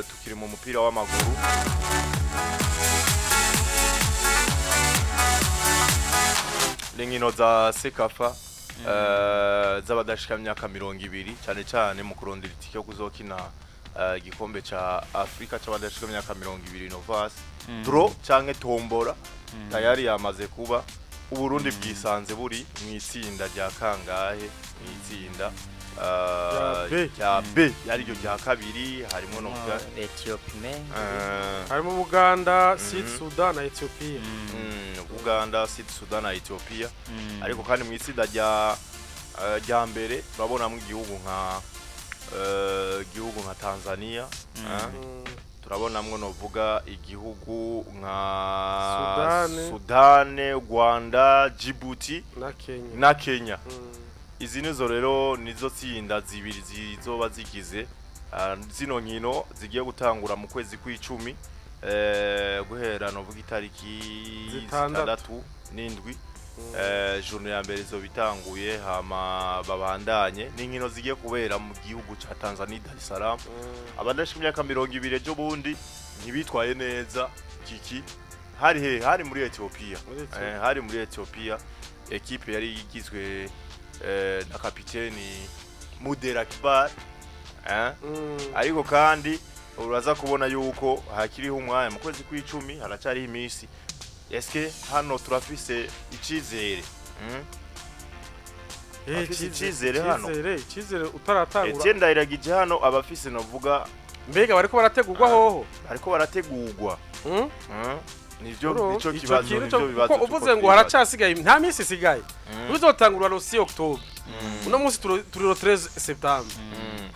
tukiri mu mupira w'amaguru Lingino za Sekafa z'abadashika myaka 200 cyane cyane mu kurondera itike yo kuzokina igikombe ca Afrika c'abadashika myaka 200 Novas draw canke tombora tayari yamaze kuba Uburundi bwisanze buri mu itsinda rya kangahe mu itsinda ya B yari ryo rya kabiri harimo no Ethiopia harimo Uganda Sud Sudan na Ethiopia Uganda Sud Sudan na Ethiopia ariko kandi mu itsinda rya mbere turabona mu gihugu nka Tanzania turabonamwe no vuga igihugu nka Sudan, Rwanda, Djibouti na Kenya. Izi nizo rero nizo tsinda zibiri zizoba zigize zino nkino zigiye gutangura mu kwezi kw'icumi guhera no vuga itariki 6 n'indwi journée ya mbere zo bitanguye hama babandanye n'inkino zigiye kubera mu gihugu ca Tanzania Dar es Salaam abadashika imyaka 200 ejo bundi ntibitwaye neza kiki hari muri Ethiopia hari muri Ethiopia equipe yari igizwe na kapiteni Mudera Kibar ariko kandi uraza kubona yuko hakiriho umwanya mu kwezi kw'icumi haracari imisi eske hano turafise icizere icizere hano icizere utaratangura Etienda iragije hano abafise novuga mbega bariko barategurwa hoho bariko barategurwa nico kibazo nico bibazo kuko uvuze ngo haracasigaye nta misi isigaye uzotangura no 6 October uno munsi turi 13 September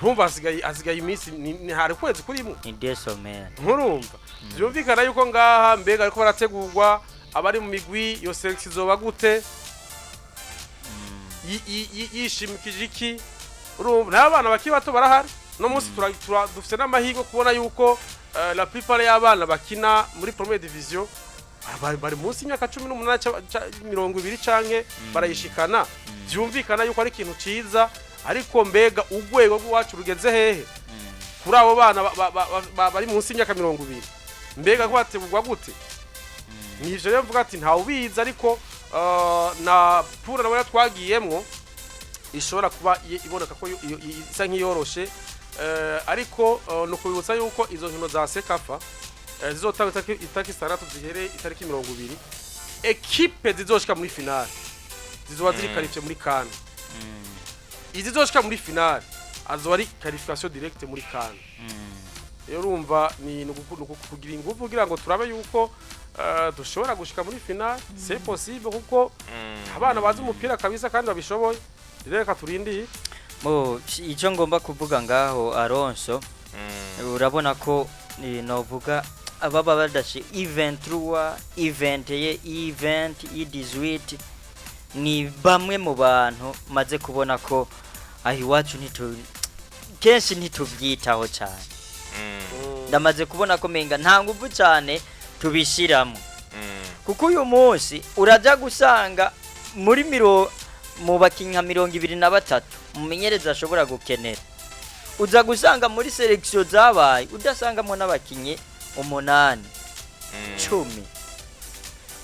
Rumba asigaye imisi ni hari kwezi kurimo ni desomera nkurumva byumvikana yuko ngaha mbega ariko barategurwa abari mu migwi yo selection zoba gute yishimikije iki urumva n'abana bakibato barahari no munsi dufite n'amahigo kubona yuko la plupart y'abana bakina muri première division bari munsi y'imyaka 18 20 canke barayishikana byumvikana yuko ari ikintu ciza ariko mbega ugwego rwacu rugeze hehe kuri abo bana bari munsi y'imyaka 20 mbega kwategurwa gute nivyo rero mvuga ati nta ubiza ariko na pura nawe twagiyemwo ishobora kuba iboneka ko isa nk'iyoroshe ariko no kubibutsa yuko izo nkino za Sekafa zizotanga itariki 6 zihere itariki 20 equipe zizoshika muri finale zizoba ziri qualifié muri CAN izizoshika muri finale azoba ari qualification directe muri CAN rero urumva ni kugira ingufu kugira ngo turabe yuko dushobora gushika muri finale c'est possible kuko abana bazi umupira kabisa kandi babishoboye reka turindiye icyo ngomba kuvuga ngaho Alonso urabona ko novuga ababa badashi event ruwa event ye event i18 ni bamwe mu bantu maze kubona ko ahi wacu kenshi ntitubyitaho cyane ndamaze kubona ko menga nta nguvu cyane tubishiramo kuko uyu munsi uraja gusanga muri mu bakinka 23 mumenyereza ashobora gukenera uza gusanga muri selection zabaye udasangamo n'abakinyi 8 10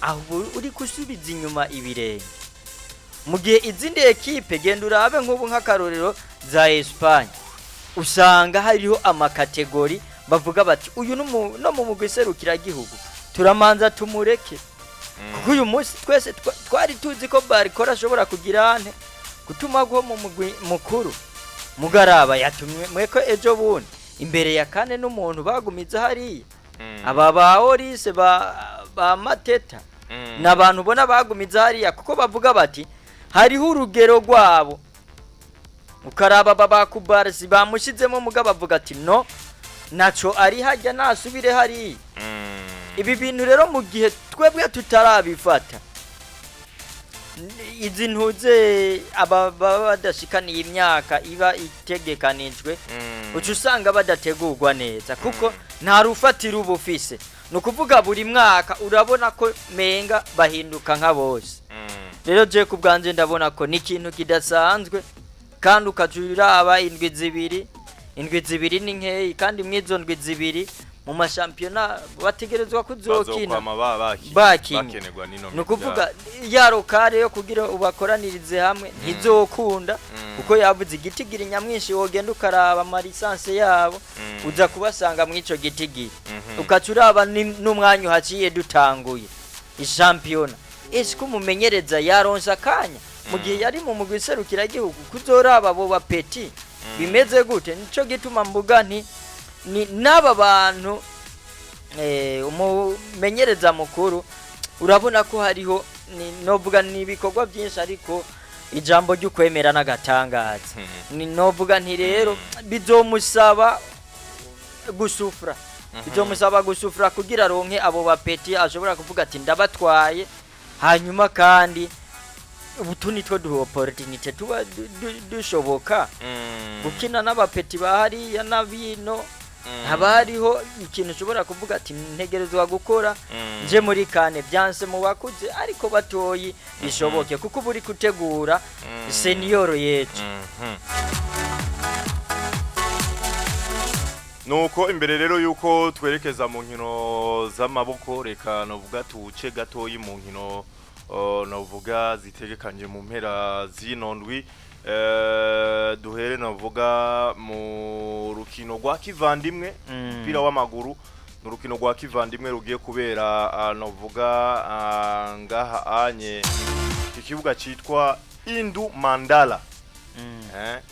aho uri kusubiza inyuma ibirenge mu gihe izindi ekipe genda urabe nk'ubu nk'akarorero za Espagne usanga hariho amakategori bavuga bati uyu no mu mugwiserukira gihugu turamanza tumureke kuko uyu munsi twese twari tuzi ko barikora ashobora kugira gutuma go mu mugwi mukuru mugaraba yatumwe mweko ejo bundi imbere ya kane n'umuntu bagumiza hariya aba ba Orise ba Mateta n'abantu bona bagumiza hariya kuko bavuga bati hariho urugero rwabo ukaraba baba kubarisi bamushizemo mugabo bavuga ati no naco ari hajya nasubire hari ibi bintu rero mu gihe twebwe tutarabifata izi ntuze badashikaniye imyaka iba itegekanijwe uca usanga badategurwa neza kuko nta rufatiro ubufise ni ukuvuga buri mwaka urabona ko menga bahinduka nka bose rero je ku bwanje ndabona ko ni ikintu kidasanzwe kandi ukajuraba indwi zibiri ni nkeyi kandi mwizo ndwi zibiri mu mashampiyona bategerezwa kuzokina bakenerwa ni ukuvuga yaro kare yo kugira ubakoranirize hamwe ntizokunda kuko yavuze igitigiri nyamwinshi wogenda ukaraba amalisanse yabo uza kubasanga mw'ico gitigiri ukacuraba n'umwanya uhaciye dutanguye ishampiyona ese ko mumenyereza yaronsa akanya mu gihe yari mu mugwiserukira gihugu kuzoraba abo bapeti bimeze gute nico gituma mbuga ni naba bantu umumenyereza mukuru urabona ko hariho novuga nibikorwa byinshi ariko ijambo ryo kwemera n'agatangaza ni novuga nti rero bizomusaba gusufra kugira ronke abo bapeti ashobora kuvuga ati ndabatwaye hanyuma kandi ubutuni two duho opportunity tuba dushoboka gukina n'abapeti bahari ya nabino habariho ikintu ushobora kuvuga ati ntegerezwa gukora nje muri kane byanse mu bakuze ariko batoyi bishoboke kuko buri kutegura senior yetu nuko imbere rero yuko twerekeza mu nkino z'amaboko reka novuga tuce gatoyi mu nkino novuga zitegekanje mu mpera z'inondwi duhere novuga mu rukino rwa kivandimwe umupira w'amaguru n'urukino rwa kivandimwe rugiye kubera novuga ngaha anye ikibuga citwa Indu Mandala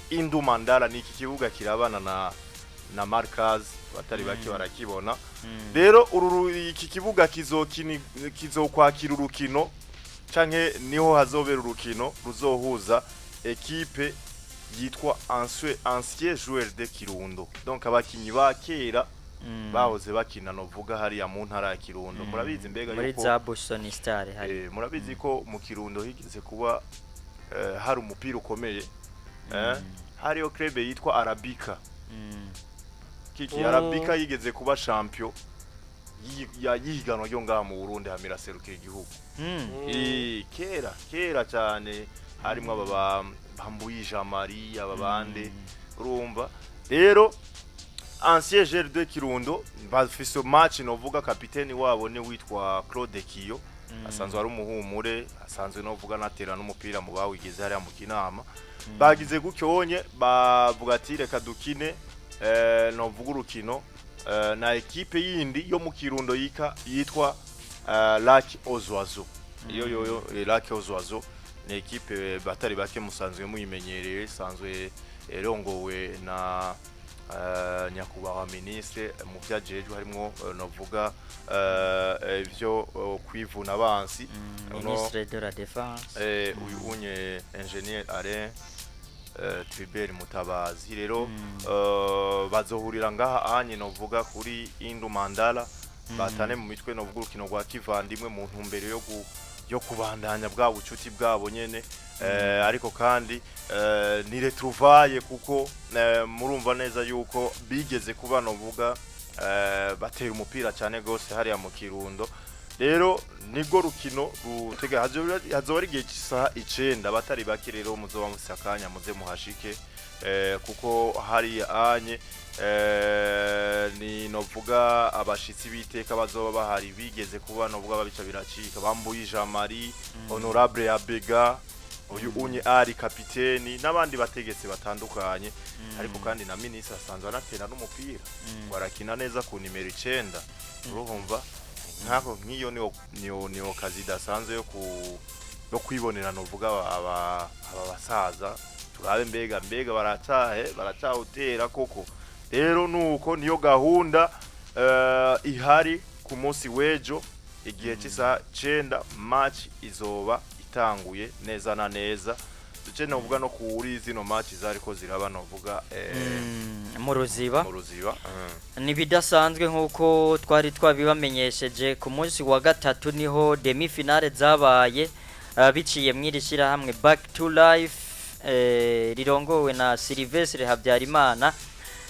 Indu Mandala ni iki kibuga kirabana na Markaz batari baki barakibona rero iki kibuga kizokwakira urukino canke niho hazobera urukino ruzohuza equipe yitwa ancien joueur de Kirundo donc abakinyi ba kera bahoze bakina novuga hari ya mu ntara ya Kirundo murabizi mbega yuko muri za Boston Star hari murabizi ko mu Kirundo higeze kuba hari umupira ukomeye hariyo club yitwa Arabica kiki Arabica yigeze kuba champion yihiganwa ryo ngaha mu Burundi hamira serukira igihugu kera cyane harimo aba bambuye Jamari ababande urumva rero ancien joueur de Kirundo bafise match novuga kapiteni wabo ne witwa Claude Kiyo asanzwe ari umuhumure asanzwe novuga natera n'umupira mu bawigeze hari mu kinama bagize gucyonye bavuga ati reka dukine novuga urukino na equipe yindi yo mu Kirundo yitwa Lac aux Oiseaux yo Lac aux Oiseaux ni ekipe batari bake musanzwe muyimenyereye sanzwe erongowe na nyakubahwa ministre mu byajejwe harimo novuga ivyo kwivuna abansi ministre de la défense uyu unye ingénieur Alain Tribert Mutabazi rero bazohurira ngaha anye novuga kuri Indu Mandala batane mu mitwe novuga urukino rwa kivandimwe mu ntumbero yo kubandanya bwa bucuti bwabo nyene ariko kandi ni retrouvaille kuko murumva neza yuko bigeze kuba novuga batera umupira cyane gose hariya mu Kirundo rero nigo rukino rutega hazoba ari gihe cy'isaha 9 batari bake rero muzoba musakanya muze muhashike kuko hari anye ni novuga abashitsi biteka bazoba bahari bigeze kuba novuga babica biracika bambuye Jean Marie honorable Abega uyu unye ari kapiteni n'abandi bategetse batandukanye ariko kandi na ministre asanzwe anatera n'umupira warakina neza ku nimero 9 urumva nkako nkiyo niyo kazi dasanzwe yo kwibonera novuga aba basaza turabe mbega baracahutera koko rero nuko niyo gahunda ihari ku munsi wejo igihe cy'isaha 9 match izoba itanguye neza na neza duce novuga no kuri zino match zariko ziraba novuga mu ruziba ni bidasanzwe nkuko twari twabibamenyesheje ku munsi wa gatatu niho demi finale zabaye biciye mwirishira hamwe back to life rirongowe na Sylvestre Habyarimana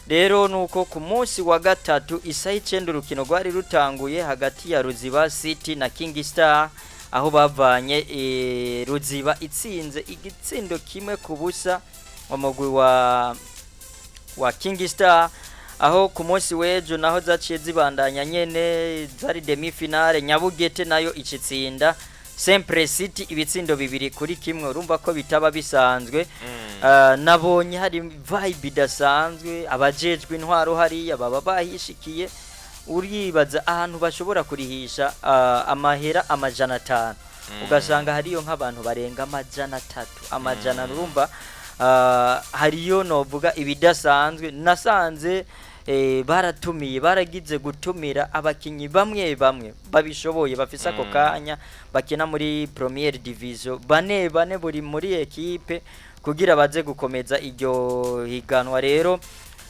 rero nuko ku munsi wa gatatu isaha 9 urukino rwari rutanguye hagati ya Ruziba City na King Star aho bavanye Ruziba itsinze igitsindo kimwe ku busa umugwi wa King Star aho ku munsi wejo naho zaciye zibandanya nyene zari demi finale Nyabugete nayo icitsinda Sempre City ibitsindo 2-1 urumva ko bitaba bisanzwe nabonye hari vibe idasanzwe abajejwe intwaro hari baba bahishikiye uribaza ahantu bashobora kurihisha amahera amajana 5 ugasanga hariyo nk'abantu barenga amajana 3 amajana urumva hariyo novuga ibidasanzwe nasanze baratumiye baragize gutumira abakinyi bamwe babishoboye bafise ako kanya bakina muri Première Division bane buri muri equipe kugira baze gukomeza iryo higanwa rero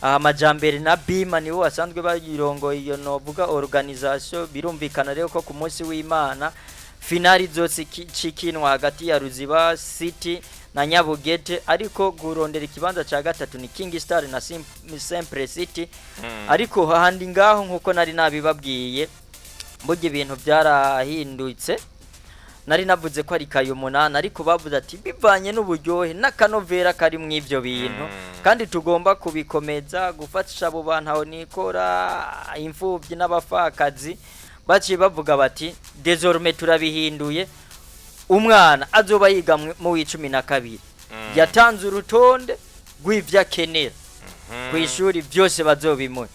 amajambere na Bima nibo basanzwe bayirongo iyo novuga organisation birumvikana rero ko ku munsi w'Imana finali zose cikinwa hagati ya Ruziba City na Nyabugete ariko gurondera ikibanza ca gatatu ni King Star na Sempre City ariko handi ngaho nkuko nari nabibabwiye mbuge ibintu byarahindutse nari navuze ko ari kayo 8 ariko bavuze ati bivanye n'uburyohe n'akanovera kari mu ivyo bintu kandi tugomba kubikomeza gufasha abo bantu aho nikora imfuvyi n'abafakazi baciye bavuga bati désormais turabihinduye umwana azoba yiga mu w12 yatanze urutonde rw'ivya kenera kwishuri byose bazobimuye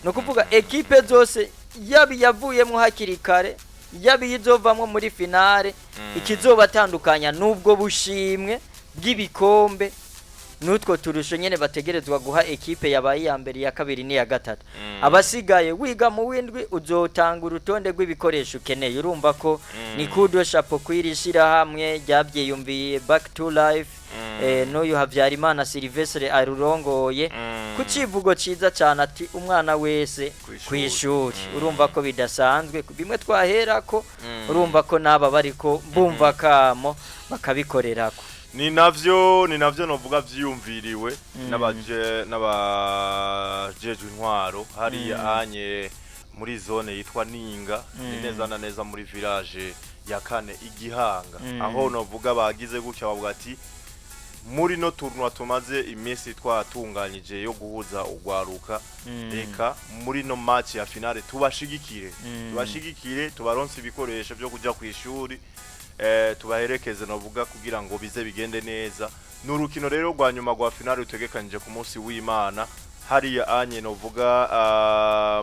no kuvuga equipe zose yabi yavuyemo hakiri kare yabi yizovamwe muri finale ikizobatandukanya nubwo bushimwe bw'ibikombe nutwo turusho nyene bategerezwa guha equipe yabaye ya mbere ya kabiri ni ya gatatu abasigaye wiga mu windwi uzotanga urutonde rw'ibikoresho ukeneye urumva ko ni kudo chapeau kwirishira hamwe ryabyeyumbiye back to life n'uyu Habyarimana Sylvestre arurongoye ku civugo ciza cyane ati umwana wese kwishuri urumva ko bidasanzwe bimwe twaherako urumva ko naba bariko bumva kamo bakabikorerako ni navyo novuga vyiyumviriwe n'abajejwe intwaro hari anye muri zone yitwa Ninga neza na neza muri village ya kane Igihanga aho novuga bagize gutya bavuga ati muri no tournoi tumaze iminsi twatunganyije yo guhuza ugwaruka reka muri no match ya finale tubashigikire tubaronse ibikoresho byo kuja kwishuri tubaherekeze novuga kugira ngo bize bigende neza n'urukino rero rwa nyuma rwa finale utegekanije ku munsi w'Imana hari anye novuga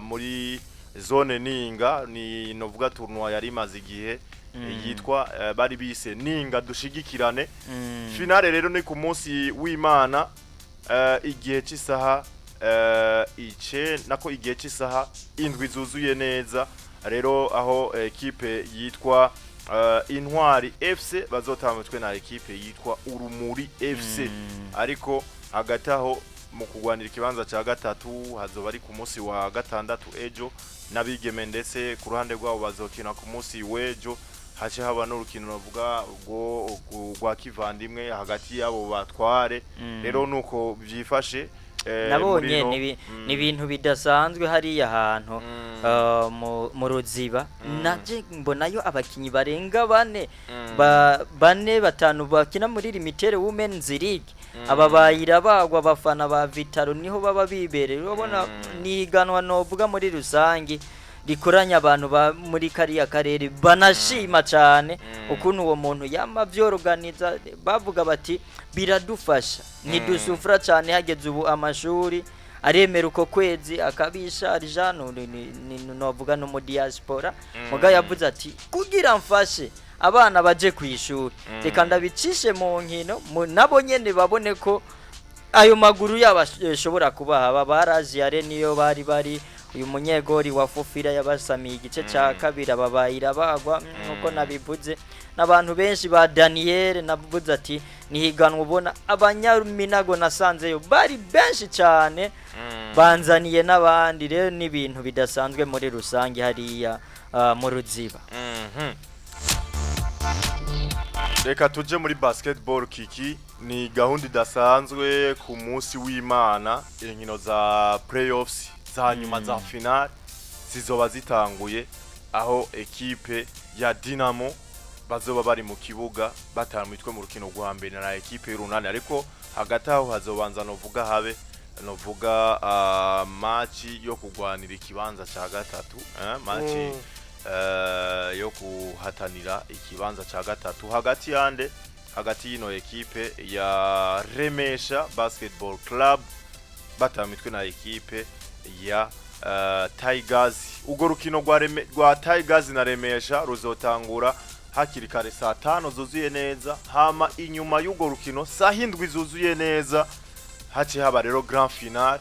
muri zone ninga ni novuga tournoi yari maze igihe yitwa bari bise ninga dushigikirane. Finale rero ni ku munsi w'Imana igihe cy'isaha igihe cy'isaha indwi zuzuye neza rero aho equipe yitwa Intwari FC bazotamutwe na equipe yitwa Urumuri FC ariko hagati aho mu kugwanira ikibanza cya gatatu hazoba ari ku munsi wa gatandatu ejo nabigeme ndetse ku ruhande rwabo bazokina ku munsi w'ejo hace haba n'urukino ruvuga rwa kivandimwe hagati yabo batware rero nuko byifashe nabonye ni ibintu bidasanzwe hariya hantu mu ruziba naje mbonayo abakinyi barenga bane batanu bakina muri limitere women's league aba bayira bagwa abafana ba Vitaro niho baba bibereye urabona niganwa novuga muri rusangi rikoranya abantu ba muri kariya karere banashima cyane ukuntu uwo muntu yama byoroganiza bavuga bati biradufasha nidusufra cyane hageze ubu amashuri aremera uko kwezi akabisha arijano novuga no mu diaspora muga yavuze ati kugira mfashe abana baje kwishuri reka ndabicishe mu nkino nabo nyene babone ko ayo maguru yabashobora kubaha barazi are niyo bari uyu munyegori wa Fufira yabasamiye igice cya kabiri ababayira bagwa nkuko nabivuze n'abantu benshi ba Daniel navuze ati nihiganwa ubona abanyaminago nasanzeyo bari benshi cyane banzaniye n'abandi rero n'ibintu bidasanzwe muri rusange hariya mu ruziba. Reka tuje muri basketball kiki ni gahunda idasanzwe ku munsi w'Imana inkino za playoffs za nyuma za final zizoba zitanguye aho equipe ya Dinamo bazoba bari mu kibuga batamitwe mu rukino rwa mbere na equipe y'urunani ariko hagati aho hazobanza novuga match yo kugwanira ikibanza cya gatatu match yo kuhatanira ikibanza cya gatatu hagati y'ino equipe ya Remesha Basketball Club batamitwe na equipe ya Tigers. Ugo rukino rwa Tigers na Remesha ruzotangura hakiri kare saa 5 zuzuye neza hama inyuma y'ugo rukino saa 7 zuzuye neza haci haba rero grand final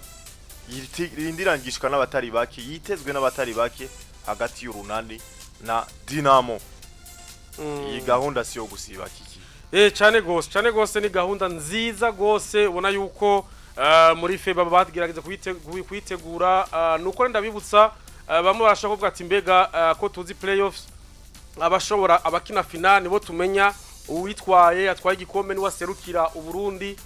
yirindirangishwa n'abatari bake yitezwe n'abatari bake hagati y'urunani na Dinamo. Iyi gahunda siyo gusiba kiki cyane gose ni gahunda nziza gose ubona yuko muri feba batgerageza kuyitegura nuko ndabibutsa bamwe barashaka kuvuga ati mbega ko tuzi playoffs abashobora abakina final nibo tumenya uwitwaye atwaye igikombe ni waserukira uburundi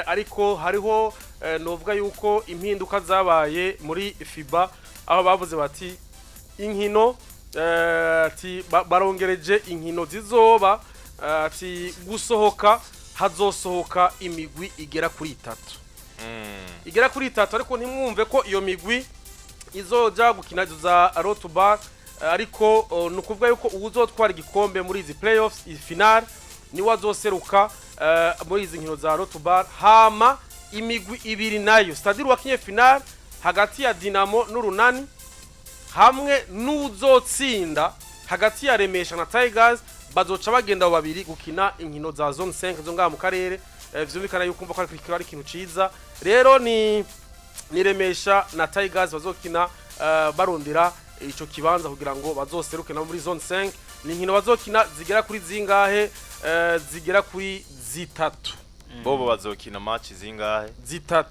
ariko hariho novuga yuko impinduka zabaye muri FIBA aho bavuze bati inkino ati barongereje inkino zizoba ati gusohoka hazosohoka imigwi igera kuri 3 igera kuri 3 ariko ntimwumve ko iyo migwi izoja gukina za rotubar ariko nukuvuga yuko uzotwara igikombe muri izi playoffs final ni wazoseruka muri izi nkino za rotubar hama imigwi ibiri nayo stadiro wakinye final hagati ya Dinamo n'urunani hamwe n'uzotsinda hagati ya Remesha na Tigers bazoca bagenda babiri gukina inkino za zone 5 zo ngaha mu karere vyumvikana yuko umva ko ari ikintu ciza rero ni Remesha na Tigers bazokina barondera ico kibanza kugira ngo bazoseruke na muri zone 5 ni inkino bazokina zigera kuri zingahe zigera kuri 3 bobo bazokina match zingahe 3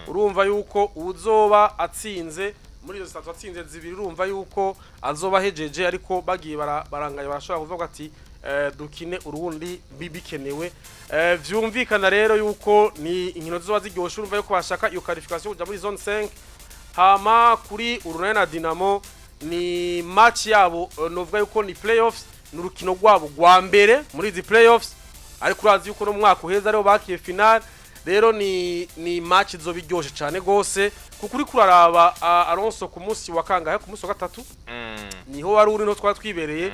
urumva yuko uzoba atsinze muri izo 3 atsinze zibiri urumva yuko azoba hejeje ariko bagiye barangaye barashobora kuvuga ati dukine urundi bibikenewe vyumvikana rero yuko ni inkino zizoba ziryoshe urumva yuko bashaka iyo qualification kuja muri zone 5 hama kuri urunani na Dinamo ni match yabo novuga yuko ni playoffs n'urukino rwabo rwa mbere muri izi playoffs ariko urazi yuko no mwaka uheza rero bakiye final rero ni match zo biryoshe cyane gose kuko uri kuraraba Alonso ku munsi wa kangahe ku munsi wa gatatu niho wari uri no twatwibereye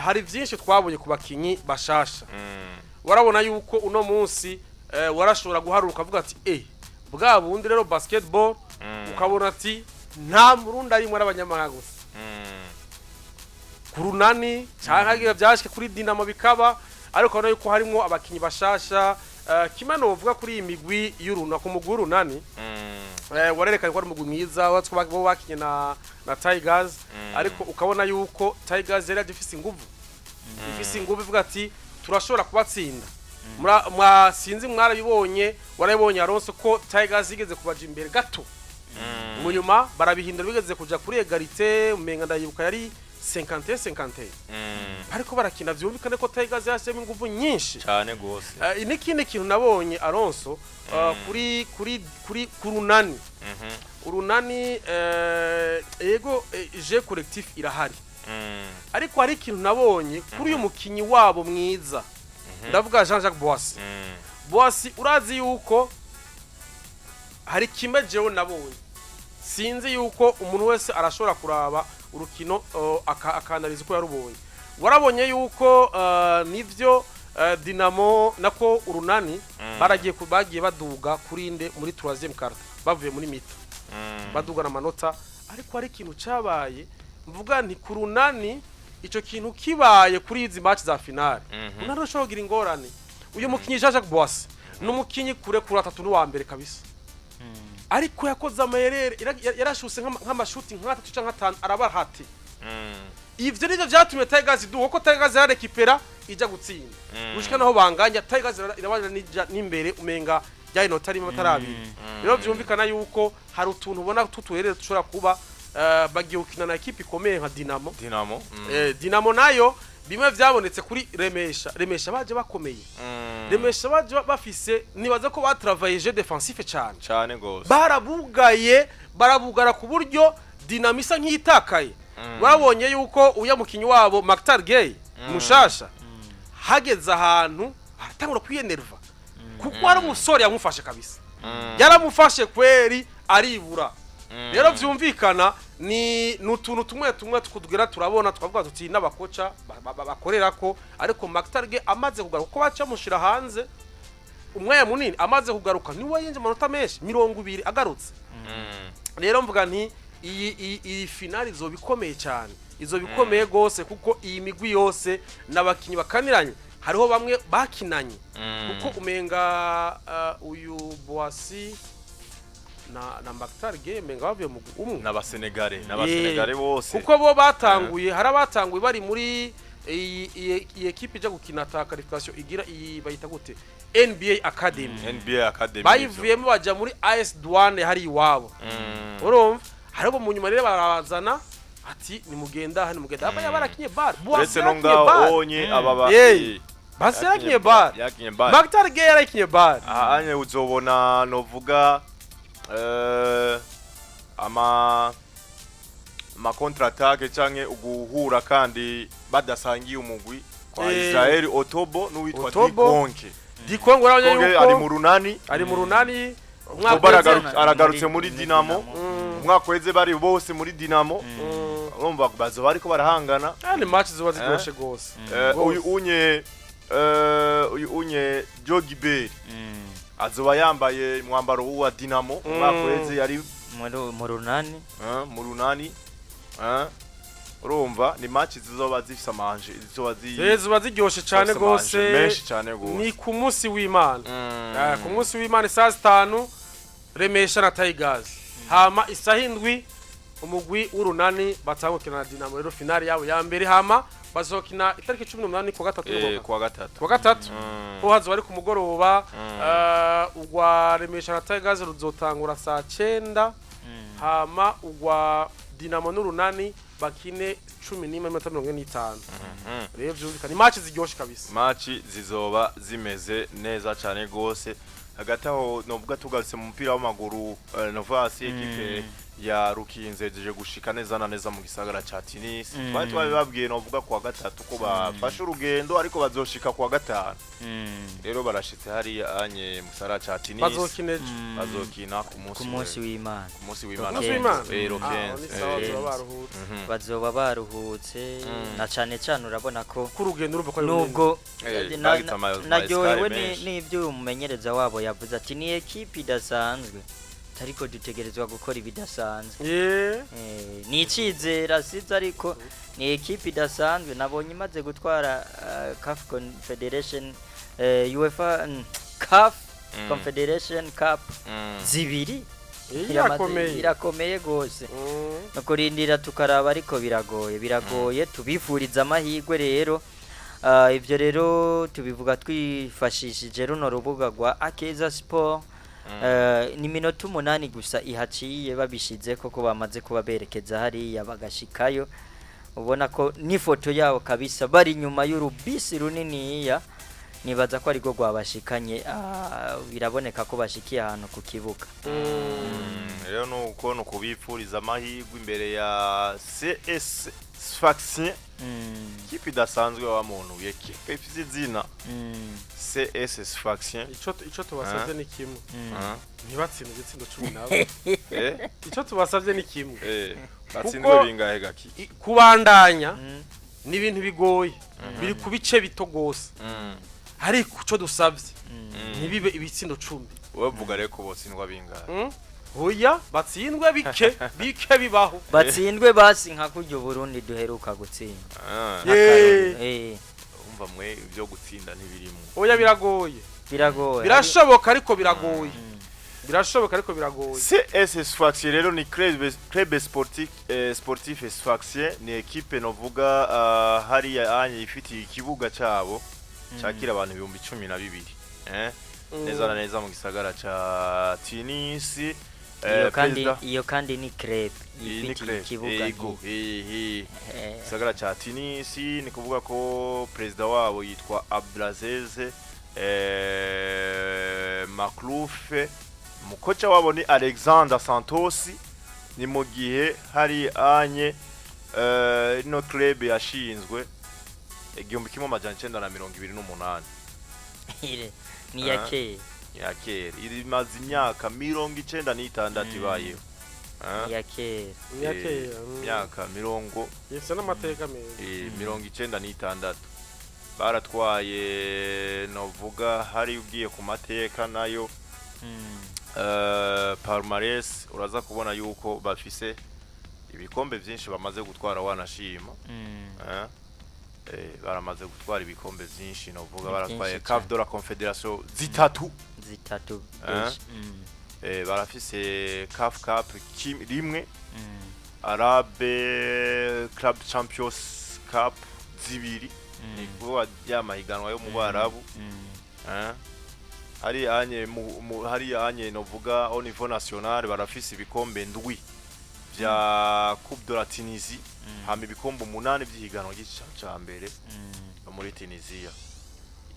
hari byinshi twabonye ku bakinyi bashasha warabona yuko uno munsi warashobora guharuka avuga ati bwa bundi rero basketball ukabona ati nta murundi arimwe n'abanyamahanga gusa kurunani cyangwa byashike kuri Dinamo bikaba ariko urabona yuko harimo abakinyi bashasha kimwe no uvuga kuri iyi migwi y'uruna ku mugwi runani warerekanye ko ari umugwi mwiza bo bakinye na Tigers ariko ukabona yuko Tigers yari afise inguvu ivuga ati turashobora kubatsinda sinzi mwarabibonye warabibonye Alonso ko Tigers igeze kubaja imbere gato mu nyuma barabihindura bigeze kuja kuri egalite umenga ndayibuka yari 50-50 ariko barakina vyumvikane ko Tigers yashemo inguvu nyinshi cyane gose n'ikindi kintu nabonye Alonso kuri kurunani urunani yego je collectif irahari ariko hari ikintu nabonye kuri uyu mukinyi wabo mwiza ndavuga Jean-Jacques Boissy urazi yuko hari kimwe jewe nabonye sinzi yuko umuntu wese arashobora kuraba urukino akanaliza uko yarubonye warabonye yuko nivyo Dinamo nako urunani bagiye baduga kurinde muri 3e carte bavuye muri mita baduga na manota ariko hari ikintu cabaye mvuga nti kurunani ico kintu kibaye kuri izi match za finale unaro shogira ingorane uyu mukinyi Jean-Jacques Boissy numukinyi kure 3 wa mbere kabisa ariko yakoze amayerere yarashuse nk'amashuti nk'atatu canke 5 arabahati ivyo nivyo vyatumye Tigers duho ko Tigers yarekipera ija gutsinda gushika naho banganya Tigers irabaje n'imbere umenga yayi nota rimwe batarabiri rero vyumvikana yuko hari utuntu ubona tutuherere tushobora kuba bagiye gukina na equipe ikomeye nka Dinamo Dinamo nayo bimwe vyabonetse kuri Remesha baje bakomeye Remesha baje bafise nibaza ko batravaye jeu défensif cyane gose barabugara ku buryo Dinamo isa nk'itakaye babonye yuko uya mukinyi wabo Maktar Gay mushasha hageze ahantu atangura kwiyenerva kuko ari umusore yamufashe kabisa yaramufashe kweri aribura rero vyumvikana ni nutuntu tumwe tukudugera turabona twavuga tuti n'abakoca bakorera ko ariko Maktar Gay amaze kugaruka ko baca mushira hanze umwanya munini amaze kugaruka niwe yinje manota menshi 20 agarutse rero mvuga nti iyi finali zo bikomeye cyane izo bikomeye gose kuko iyi migwi yose nabakinyi bakaniranye hariho bamwe bakinanye kuko umenga uyu Boissy na Maktar Gay menga bavuye mu umwe n'abasenegale bose kuko bo batanguye harabatanguye bari muri iyi equipe ija gukina ta qualification igira bayita gute NBA Academy bayivuyemo baja muri AS Douane hari iwabo urumva harabo mu nyuma rero barazana ati nimugenda abaya barakinye bar Boissy no ngaho onye ababa basi yakinye bar Maktar Gay yarakinye bar anye uzobona novuga ama contre-attaque canke uguhura kandi badasangiye umugwi kwa Israel Otobo n'uwitwa Dikonke urabonye yuko ari mu runani aragarutse muri Dinamo umwaka weze bari bose muri Dinamo urumva bazo bariko barahangana ni match zo bazigoshe gose uyu unye Jogiberi azoba yambaye mwambaro wa Dinamo umwaka weze yari mu runani urumva ni match zizoba zifisa manje zizoba ziryoshe cyane gose ni ku munsi w'Imana ku munsi w'Imana saa 5 Remesha na Tigers hama isahindwi umugwi w'urunani batangukina na Dinamo rero finale yabo ya mbere hama bazokina itariki 18 kwa gatatu ko hazo bari ku mugoroba ugwa Remesha na Tigers ruzotangura saa 9 hama ugwa Dinamo n'urunani bakine 11:45 rero byumvikana match ziryoshe kabisa match zizoba zimeze neza cyane gose hagati aho novuga tugarutse mu mupira w'amaguru Novasi equipe ya Rukinze zije gushika neza na neza mu gisagara ca Tunis twari babwiye novuga kwa gatatu ko bafashe urugendo ariko bazoshika kwa gatanu rero barashitse hari anye musara ca Tunis bazokina ku munsi w'Imana rero bazoba baruhutse na cane urabona ko kurugendo urumva ko nubwo naryohewe n'ibyo umumenyereza wabo yavuze ati ni equipe idasanzwe ariko dutegerezwa gukora ibidasanzwe yeah. ni icizera siza ariko ni ekipe idasanzwe nabonye imaze gutwara CAF Confederation UEFA CAF Confederation Cup zibiri irakomeye gose no kurindira tukaraba ariko biragoye tubifuriza amahirwe rero ivyo rero tubivuga twifashishije runo rubuga rwa Akeza Sport ni minota 8 gusa ihaciye babishize koko bamaze kuba berekeza hariya bagashikayo ubona ko n'ifoto yabo kabisa bari nyuma y'urubisi runiniya nibaza ko ariko gwabashikanye biraboneka ko bashikiye ahantu ku kibuga rero nuko no kubipfuriza amahirwe imbere ya CS Sfaxien kipi dasanzwe wa muntu yekipe ifite izina CS Sfaxien ico tubasavye ni kimwe ntibatsinde igitsindo 10 ico tubasavye ni kimwe batsindwe bingahe gaki kubandanya ni ibintu bigoye biri ku bice bito gose ariko cyo dusavye ntibibe ibitsindo 10 wovuga rero ko botsindwa bingahe Oya batsindwe bike bibaho batsindwe basi nka kuryo Burundi duheruka gutsinda umva mwe ibyo gutsinda ntibirimo oya biragoye birashoboka ariko biragoye CS Sfaxien rero ni club sportif Sfaxien ni equipe novuga hariya anye ifitiye ikibuga cyabo cyakira abantu 12,000 neza na neza mu gisagara ca Tunis iyo kandi ni club ifitiye ikibuga gisagara ca Tunis ni kuvuga ko president wabo yitwa Abdelaziz Maklouf mukocha wabo ni Alexander Santos ni mu gihe hari anye ino club yashinzwe 1928 ni yakera iri mazi imyaka 96 ibayeho yakera imyaka 90 yese n'amateka meza 96 baratwaye novuga hari ugiye ku mateka nayo palmarès uraza kubona yuko bafise ibikombe byinshi bamaze gutwara wanashima baramaze gutwara ibikombe byinshi novuga baratwaye CAF de la Confederation zitatu barafise CAF Cup rimwe Arabe Club Champions Cup zibiri ni kuba yamahiganwa yo mu Barabu hari anye novuga au niveau national barafise ibikombe ndwi vya Coupe de la Tunisie hama ibikombe 8 by'ihiganwa gica mbere muri Tunisia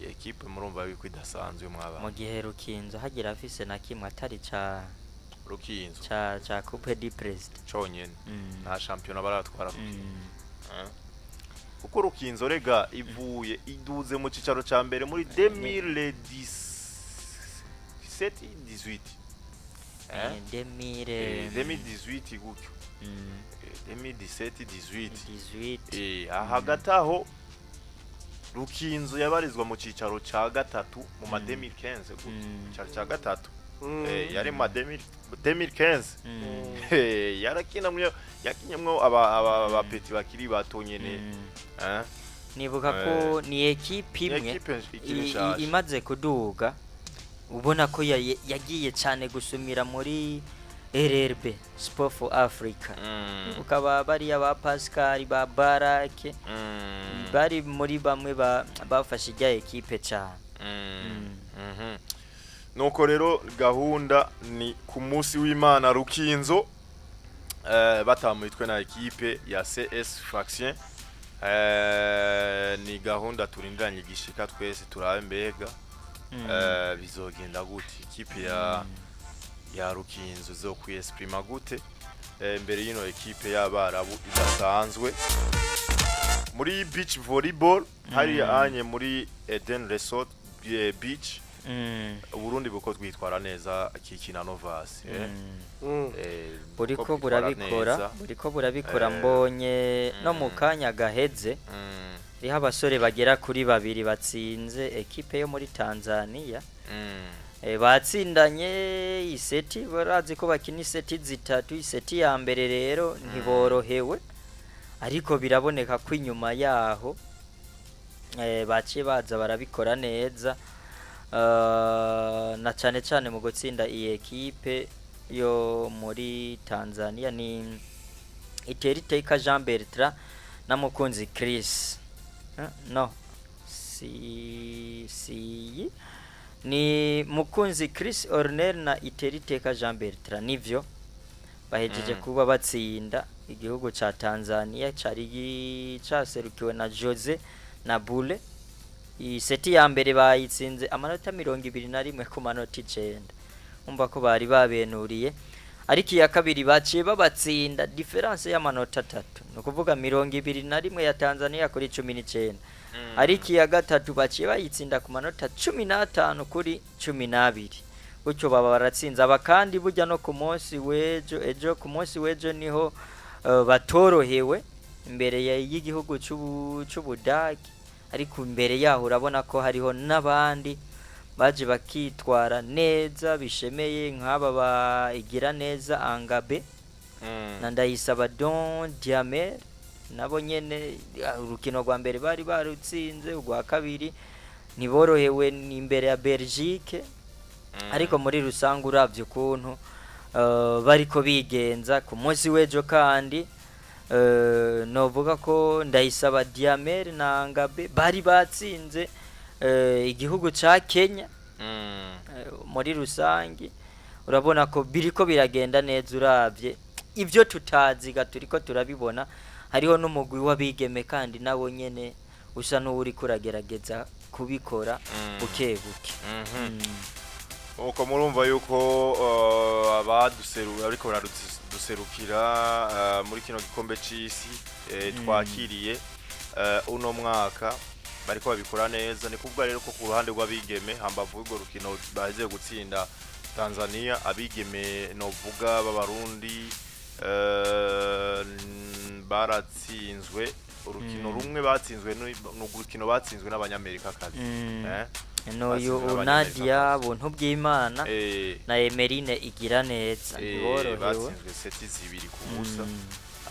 equipe murumva biko idasanzwe mwaba mu gihe Rukinzo hagira afise na kimwe atari ca Rukinzo ca Coupe du President conyene nta championnat baratwara kuko Rukinzo rega ivuye iduze mu cicaro ca mbere muri 2017 18 2018 gutyo 2017 hagati aho Rukinzo yabarizwa mu cicaro ca gatatu mu ma 2015 gutyo ca gatatu yari mu 2015 yakinyemwo aba petit bakiri batonyene nibuka ko ni equipe imwe imaze kuduga ubona ko yagiye cyane gusumira muri RRB Sport for Africa ukaba bari aba Pascal ba Barake bari muri bamwe bafashe ijya equipe cyane nuko rero gahunda ni ku munsi w'Imana Rukinzo batamwitwe na equipe ya CS Sfaxien ni gahunda turindanye gishika twese turabe mbega bizogenda gute equipe ya Rukinzo zo kwiesprima gute mbere y'ino equipe y'abarabu idasanzwe muri beach volleyball hari anye muri Eden Resort Beach Burundi buko twitwara neza ikina Novas buriko burabikora mbonye no mu kanya gaheze riha abasore bagera kuri babiri batsinze equipe yo muri Tanzania batsindanye iseti barazi ko bakina iseti zitatu iseti ya mbere rero ntiborohewe ariko biraboneka ko inyuma yaho baciye baza barabikora neza na cyane cyane mu gutsinda iyi ekipe yo muri Tanzania ni Iteriteka Jean Bertrand na Mukunzi Chris no ni Mukunzi Chris Ornel na Iteriteka Jean Bertrand nivyo bahejeje kuba batsinda igihugu ca Tanzania cari caserukiwe na Jose na Bule iseti ya mbere bayitsinze amanota 21 ku manota 9 umva ko bari babenuriye ariko iya kabiri baciye babatsinda difference y'amanota 3 no kuvuga 21 ya Tanzania kuri 19 ariko iya gatatu baciye bayitsinda ku manota 15 kuri 12 ucyo baba baratsinze abakandi burya no ku munsi ejo ku munsi wejo niho batorohewe imbere y'igihugu cy'Ubudagi ariko imbere yaho urabona ko hariho n'abandi baje bakitwara neza bishemeye nk'aba bagira neza Angabe na Ndayisaba Don Diamer nabo nyene urukino rwa mbere bari barutsinze urwa kabiri niborohewe imbere ya Belgique ariko muri rusange uravye ukuntu bariko bigenza ku munsi wejo kandi novuga ko Ndayisaba Diamer na Angabe bari batsinze igihugu ca Kenya muri rusange urabona ko biriko biragenda neza uravye ivyo tutazi gaturiko turabibona hariho n'umugwi w'abigeme kandi nawo nyene usa n'uri kuragerageza kubikora buke buke uko murumva yuko abaduserukira ariko baraduserukira muri kino gikombe c'isi twakiriye uno mwaka bariko babikora neza ni kuvuga rero ko ku ruhande rw'abigeme hambavu y'urwo rukino baheze gutsinda Tanzania abigeme novuga b'abarundi baratsinzwe urukino rumwe batsinzwe n'urukino batsinzwe n'abanyamerika kazi no yo Nadia buntu bw'Imana na Emerine igira neza borohewe batsinzwe seti 2 ku busa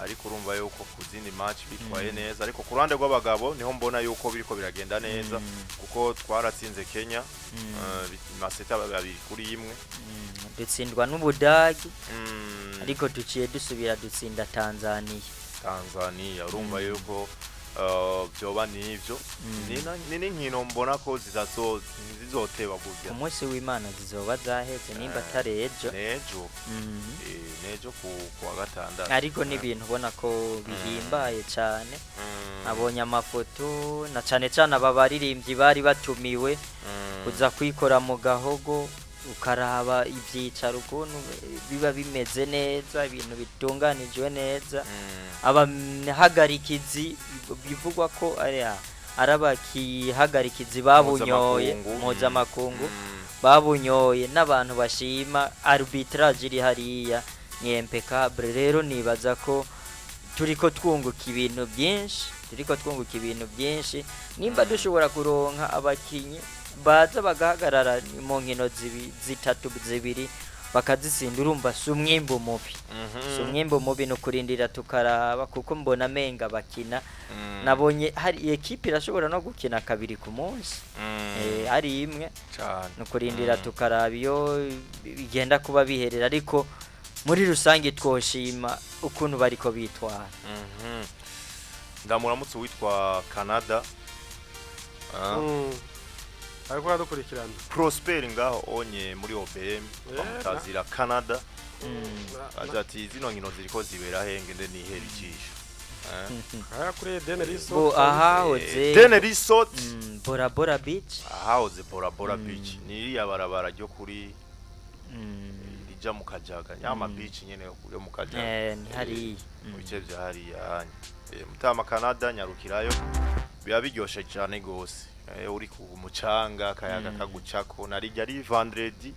ariko urumva yuko ku zindi match bitwaye neza ariko ku ruhande rw'abagabo niho mbona yuko biriko biragenda neza kuko twaratsinze Kenya maseta 2-1 dutsindwa n'Ubudagi ariko duciye dusubira dutsinda Tanzania urumva yuko byoba nivyo ni nkino mbona ko zizoteba burya umunsi w'Imana zizoba zaheze nimba tarejo nejo ku wa gatandatu ariko n'ibintu ubona ko bihimbaye cyane nabonye amafoto na cyane aba baririmbyi bari batumiwe kuza kwikora mu gahogo ukaraba ivyicaro ukuntu biba bimeze neza ibintu bitunganijwe neza abahagarikizi bivugwa ko arabakihagarikizi babunyoye mpuzamakungu babunyoye n'abantu bashima arbitrage iri hariya ni impeccable rero nibaza ko turiko twunguka ibintu byinshi nimba dushobora kuronka abakinyi baza bagahagarara mu nkino zibiri bakazitsinda urumva sumwimbo mubi no kurindira tukaraba kuko mbona menga bakina nabonye hari equipe irashobora no gukina kabiri ku munsi ari imwe no kurindira tukaraba iyo bigenda kuba biherera ariko muri rusange twoshima ukuntu bariko bitwara ndamuramutse witwa Canada ariko Kurikirana Prosper ngaho onye muri OBM bamutazira Canada azati zino nkino ziriko zibera henge nde ni herikisha kuri Deneriso Deneriso Bora Bora Beach ahaoze Bora Bora Beach ni yabarabara ryo kuri rija mu Kajaga nyama beach nyene yo mu Kajaga ni hari mu bice bya hari yanye mutama Canada nyarukirayo biba biryoshe cyane gose uri ku mucanga kayaga kagucako narijya ari vendredi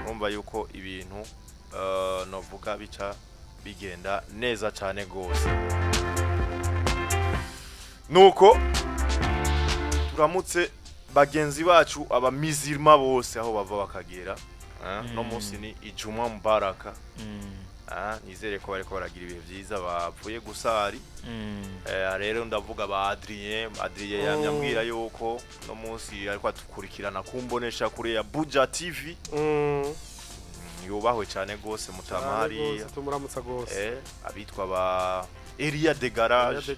urumva yuko ibintu novuga bica bigenda neza cyane gose nuko turamutse bagenzi bacu abamizirima bose aho bava bakagera no munsi ni ijuma mubaraka nizere ko bariko baragira ibihe vyiza bavuye gusari rero ndavuga ba Adrien yanyambwira yuko no munsi ariko atukurikirana kumboneshakure ya Buja TV yubahwe cyane gose mutamari tumuramutsa gose abitwa ba Area de Garage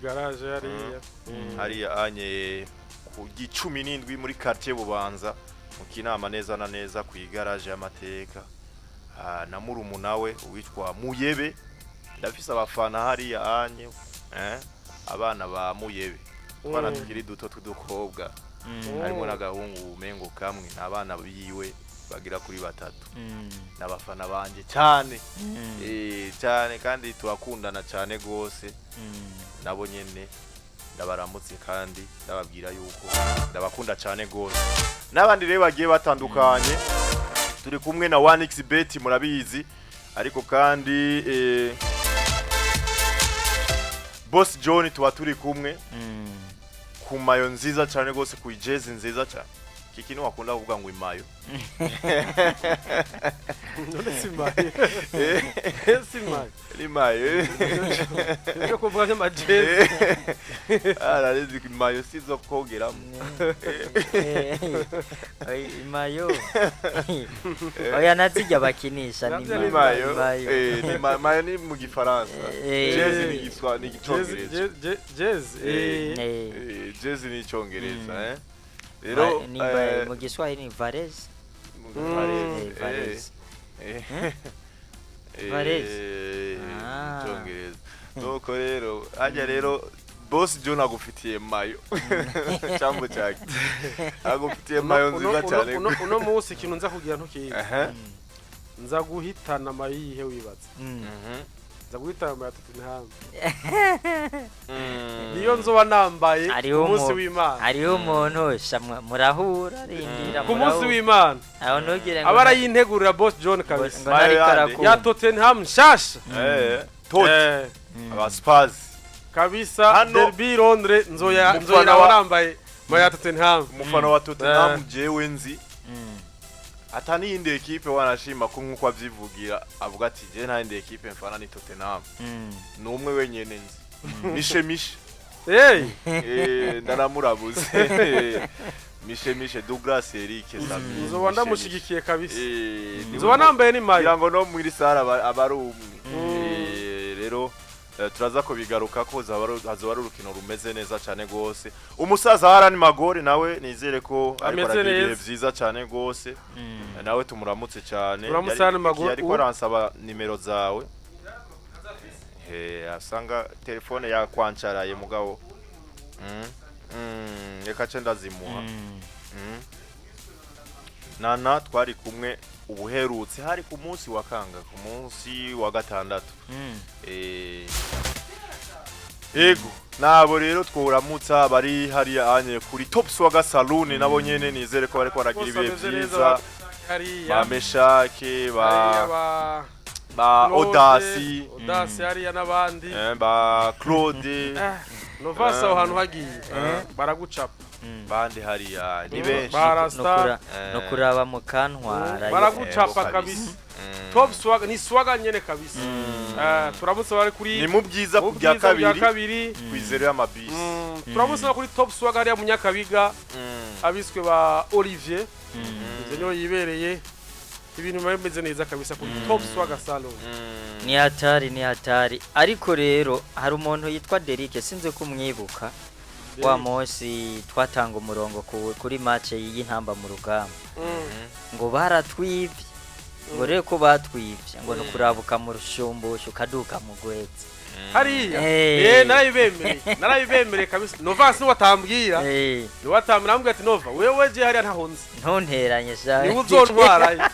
hariya anye ku 17 muri quartier Bubanza mu kinama neza na neza ku igaraje y'amateka na murumuna we witwa Muyebe ndafise abafana hariya anye abana ba Muyebe bana tukiri duto tudukobwa harimo n'agahungu umengo kamwe abana biwe bagira kuri batatu n'abafana banje cyane cyane kandi turakundana cyane gose nabo nyene ndabaramutse kandi ndababwira yuko ndabakunda cyane gose n'abandi rero bagiye batandukanye turi kumwe na 1xbet murabizi ariko kandi Boss John tuba turi kumwe ku mayo nziza cyane gose ku jezi nziza cyane kikino wakunda kuvuga ngo imayo none simayo imayo yo kuvuga ngo majezi ararezi imayo sizo kogeramo imayo oya nazijya bakinisha ni imayo ni mayo ni mu gifaransa jezi ni giswa ni gicongereza jezi ni icongereza rero mu Giswahili ni Varese icongereza nuko rero ajya rero Boss John agufitiye mayo cyambo cyake agufitiye mayo nziza cyane uno munsi ikintu nza kugira ntukiye nza guhitana mayo yihe wibaza nza guhitana mayo Tottenham niyo nzoba nambaye umunsi w'Imana hariho umuntu murahura rindira ku munsi w'Imana aho nogire ngo abara yintegurira Boss John kabisa ya Tottenham shasha aba Spurs kabisa derby Londres nzoya nambaye mayo Tottenham umufana wa Tottenham jewe nzi atani inde equipe wanashima ko nkuko avyivugira avuga ati je nta inde equipe mfana ni Tottenham numwe wenyene nzi mishe ndaramurabuze mishe Douglas Eric Sabi nzoba ndamushigikiye kabisa nzoba nambaye ni mayo ngo no muri sara abari umwe rero turaza ko bigaruka ko hazaba urukino rumeze neza cyane gose umusaza harani magore nawe nizere ko ari vyiza cyane gose nawe tumuramutse cyane ariko aransaba nimero zawe asanga telefone ya kwancaraye mugabo reka cenda zimuha nana twari kumwe ubuherutse hari ku munsi wa kanga ku munsi wa gatandatu ego nabo rero tworamutsa bari hari anye kuri Top Swaga Saloon nabo nyene nizere ko bariko baragira ibihe vyiza ba Meshake ba Odasi hari n'abandi ba Claude Novasa aho hantu hagiye baragucapa bandi hariya ni benshi no kuraba mu kantwara baragucapa kabisa Top Swaga ni swaga nyene kabisa turamutse bari kuri ni mu byiza ku bya kabiri kwizero y'amabisi turamutse kuri Top Swaga hariya mu Nyakabiga abiswe ba Olivier nzenyo yibereye ibintu bimeze neza kabisa kuri Top Swaga Salon ni hatari ariko rero hari umuntu yitwa Derike sinze kumwibuka wa munsi twatanga umurongo kuri match y'intamba mu rugamba ngo baratwivye ngo rero ko batwivye ngo no kurabuka mu rushumbusho ukaduka mu gwetse hariya narayibemere kabisa Nova si watambwira ni watambira ambwira ati Nova wewe je hariya ntahonze ntonteranye sha ni uzontwara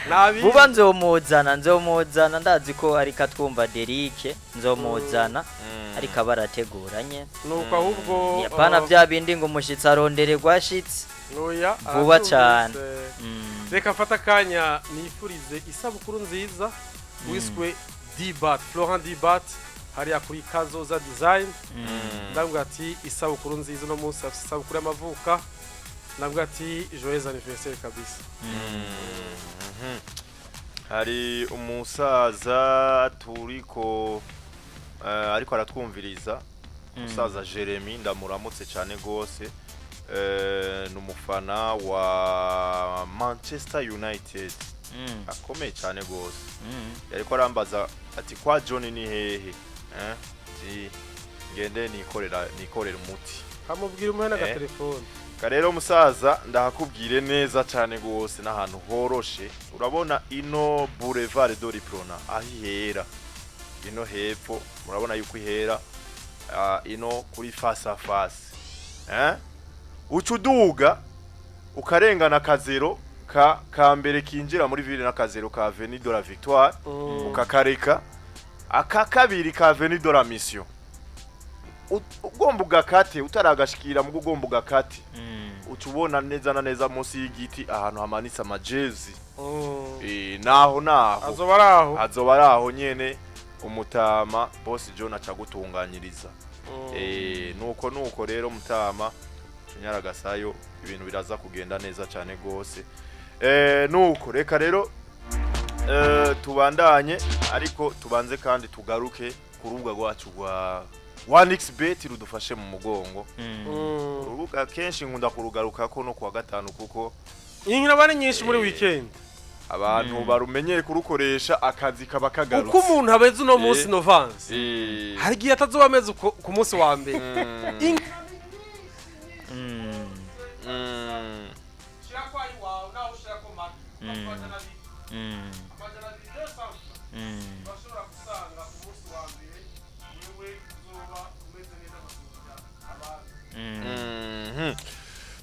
nabi vuba nzomuzana ndazi ko ari katwumva Derike nzomuzana ariko abarateguranye nuko ahubwo yapana bya bindi ngo umushitsi arondere gwashitsi noya vuba cyane reka fata kanya nifurize isabukuru nziza wiswe Dibat Florent Dibat hariya kuri Kazoza Design ndabwira ati isabukuru nziza no munsi afite isabukuru y'amavuka navuga ati joyeux anniversaire kabisa. Hari umusaza turiko ariko aratwumviriza umusaza Jeremy ndamuramutse cyane gose numufana wa Manchester United akomeye cyane gose yariko arambaza ati kwa John ni hehe ngende nikorera umuti hamubwira umuhena ga telefone karero musaza ndahakubwire neza cyane gose n'ahantu horoshe urabona ino Boulevard de Liprona ahihera ino hepfo murabona yuko ihera ino kuri face à face ucuduga ukarengana kazero ka mbere kinjira muri ville na kazero ka Avenue de la Victoire ukakareka aka kabiri ka Avenue de la Mission ugomba ugakate utaragashikira mu ugomba ugakate ucubona neza na neza munsi y'igiti ahantu hamanitse amajezi naho azoba araho nyene umutama boss John acagutunganyiriza nuko rero mutama nyaragasayo ibintu biraza kugenda neza cyane gose nuko reka rero tubandanye ariko tubanze kandi tugaruke ku rubuga rwacu rwa 1xbet rudufashe mu mugongo urubuga kenshi nkunda kurugaruka ko no kuwa gatanu kuko inkino bari nyinshi muri weekend abantu barumenyeye kurukoresha akazi kaba kagarutse uko umuntu abeze uno munsi Novance hari giye atazoba ameze ku munsi wa mbere shira kwa iwawe naho ushira ko mata amajana bashobora gusanga ku munsi wa mbere niwe uzoba umeze neza abandi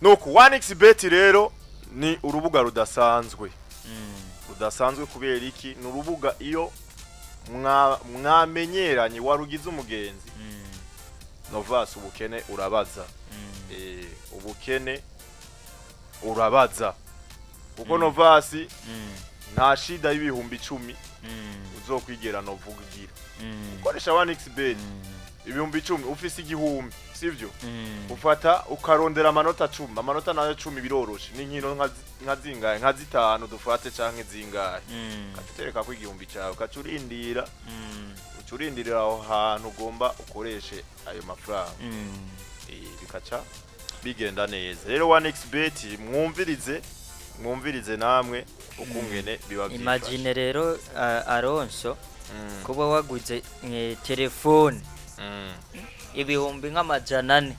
nuko 1xbet rero ni urubuga rudasanzwe kubera iki ni urubuga iyo mwamenyeranye warugize umugenzi Novas ubukene urabaza ubukene urabaza kuko Novas nta shida y'ibihumbi 10 uzokwigera novugira ukoresha 1xbet ibihumbi 10 ufise igihumbi sivyo ufata ukarondera amanota 10 amanota nayo 10 biroroshe n'inkino nka zingahe nka zitanu dufate canke zingahe katutereka ko igihumbi cyawe kacurindira ucurindirira aho hantu ugomba ukoreshe ayo mafaranga bikaca bigenda neza rero 1xbet mwumvirize namwe ukungene biba byifashe imagine rero Alonso kuba waguze telefone ibihumbi nk'amajana 4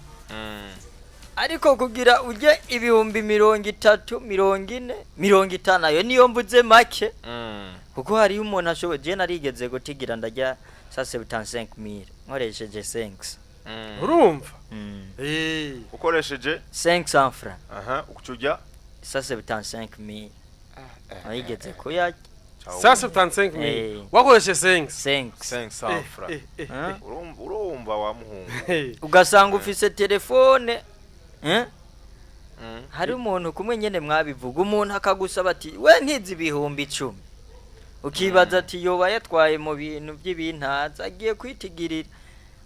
ariko kugira uje ibihumbi 30 40 50 ayo niyo mbuze make kuko hari umuntu ashoboje narigeze gutigira ndajya 75000 nkoresheje 5 urumva ukoresheje 500 francs ukujya 75000 ayigeze kuya 75000 wakoreshe 500 francs urumva wa muhungu ugasanga ufise telefone hari umuntu kumwe nyene mwabivuga umuntu akagusaba ati we ntizi ibihumbi 10 ukibaza ati yoba yatwaye mu bintu by'ibintaza agiye kwitigirira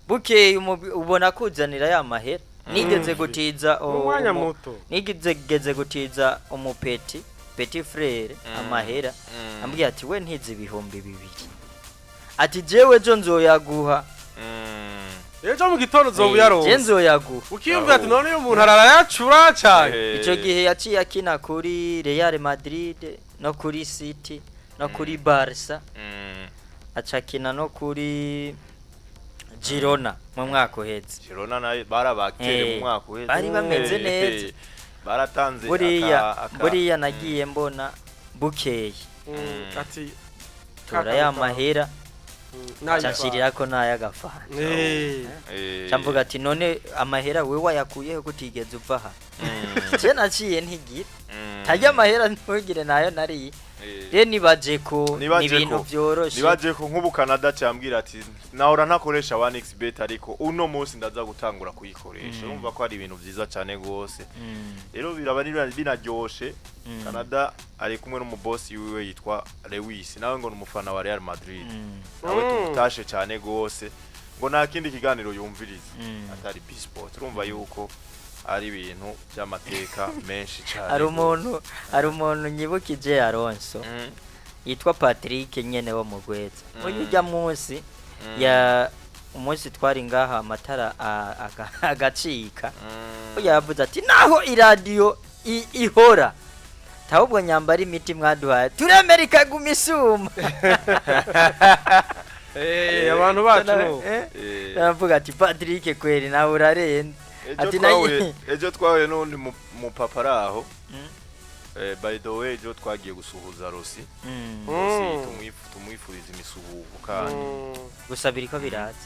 bukeye ubona kuzanira ya mahera nigeze gutiza umwanya muto nigeze gutiza umupeti petit frère amahera ambwiye ati we ntizi ibihumbi 2 ati jewe jo nzoyaguha ejo mu gitondo zobuyaronse je nzoyaguha ukiyumva ati none uyu muntu ararayacura cyane ico gihe yaciye akina kuri Real Madrid no kuri City no kuri Barca acakina no kuri Girona mu mwaka uheze Girona nayo barabakere mu mwaka uheze bari bameze neza baratanze buriya nagiye mbona bukeye ati tora ya mahera cyashirira ko naya gafana cyamvuga ati none amahera we wayakuyeho kutigeze uva ha je naciye ntigira tajya amahera ntugire nayo nari nibaje ko ibintu byoroshe nibaje ko nk'ubu Canada cyambwira ati nahora ntakoresha 1xbet ariko uno munsi ndaza gutangura kuyikoresha urumva ko ari ibintu byiza cyane gose rero biraba binaryoshe Canada ari kumwe n'umubosi wiwe yitwa Lewis nawe ngo n'umufana wa Real Madrid nawe tumutashe cyane gose ngo nta kindi kiganiro yumviriza atari B-Sport urumva yuko ari ibintu by'amateka menshi cyane. hari umuntu nyibukije Alonso yitwa Patrick nyene wo mu Gweza. Ujya munsi ya umunsi twari ngaha amatara agacika. Yavuze ati naho iradio ihora tahubwo nyambara imiti mwaduhaye turemera ikaguma isuma. Abantu bacu yavuga ati Patrick kweri nawe urarenda. Ati ejo twahuye n'undi mu papa araho. By the way ejo twagiye gusuhuza Rosi. Tumwifuriza imisuhuko kandi gusabira ko biraza.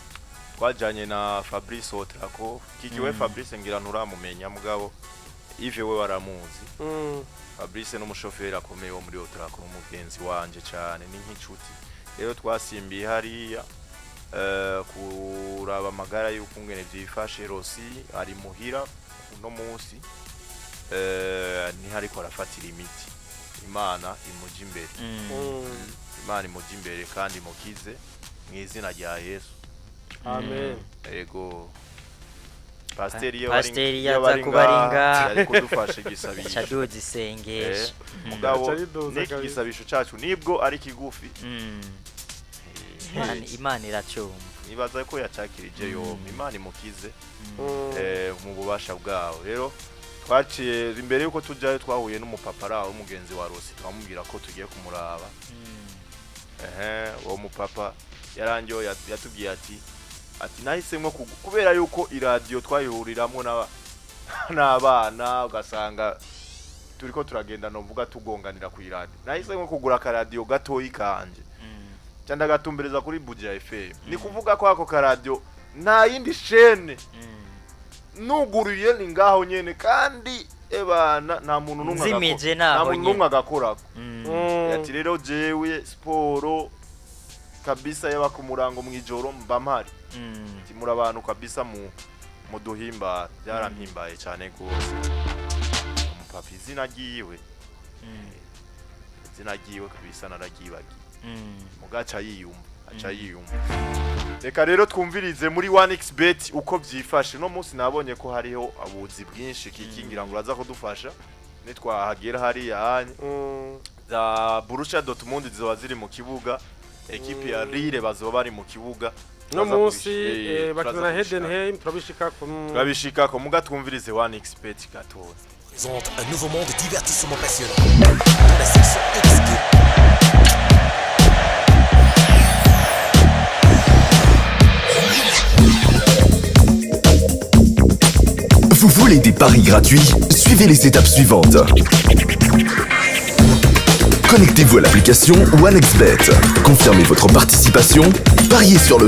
Twajanye na Fabrice Otrako kikiwe Fabrice ngira nturamumenya mugabo Yves we waramuzi. Fabrice n'umushoferi akomeye wo muri Otrako n'umugenzi wanje cyane ni nk'inshuti. Rero twasimbiye hariya kuraba amagara y'ukungene byifashe. Rosi ari muhira uno munsi ni hariko arafatira imiti. Imana imuji imbere. Imana imuji imbere kandi mukize mw'izina rya Yesu. Amen. Ego. Pasteri yaza kubaringa ariko dufashe gisabisho. Chaduzi sengesha. Mugabo n'igisabisho cyacu nibwo ari kigufi. Imana iracumba. Nibaza ko yacakirije yo Imana imukize mu bubasha bwawe. Rero twaciye imbere yuko tujyayo twahuye n'umupapa araho umugenzi wa Rosi twamubwira ko tugiye kumuraba. Uwo mupapa yarangiye yatubwiye ati nahisemo kubera yuko iradio twayihuriramwe n'abana ugasanga turiko turagenda no mvuga tugonganira ku iradio. Nahisemo kugura ka radio gatoyi kanje. Cyanda gatumbereza kuri Buja FM. Ni kuvuga ko ako ka radio nta yindi chaîne nuguriye ni ngaho nyene kandi ebana nta muntu numwe agakorako. Yati rero jewe sporo kabisa yaba ku murango mwijoro mbamari. Timura abantu kabisa mu duhimba byarampimbaye cyane gose. Umupapa izina giwe kabisa naragibagi. Mugaca yiyumva. Reka rero twumvirize muri 1xbet uko byifashe. No munsi nabonye ko hariho abuzi bwinshi kikingira ngo uraza kudufasha nitwahagera hari yanye. Za Borussia Dortmund zizoba ziri mu kibuga. Ekipe ya Ligue bazoba bari mu kibuga. No munsi bakina Heidenheim turabishika ko muga twumvirize 1xbet gatoya. Présente un nouveau monde de divertissement passionnant. La section XG. Vous voulez des paris gratuits? Suivez les étapes suivantes. Connectez-vous à l'application 1xbet. Confirmez votre participation. Pariez sur le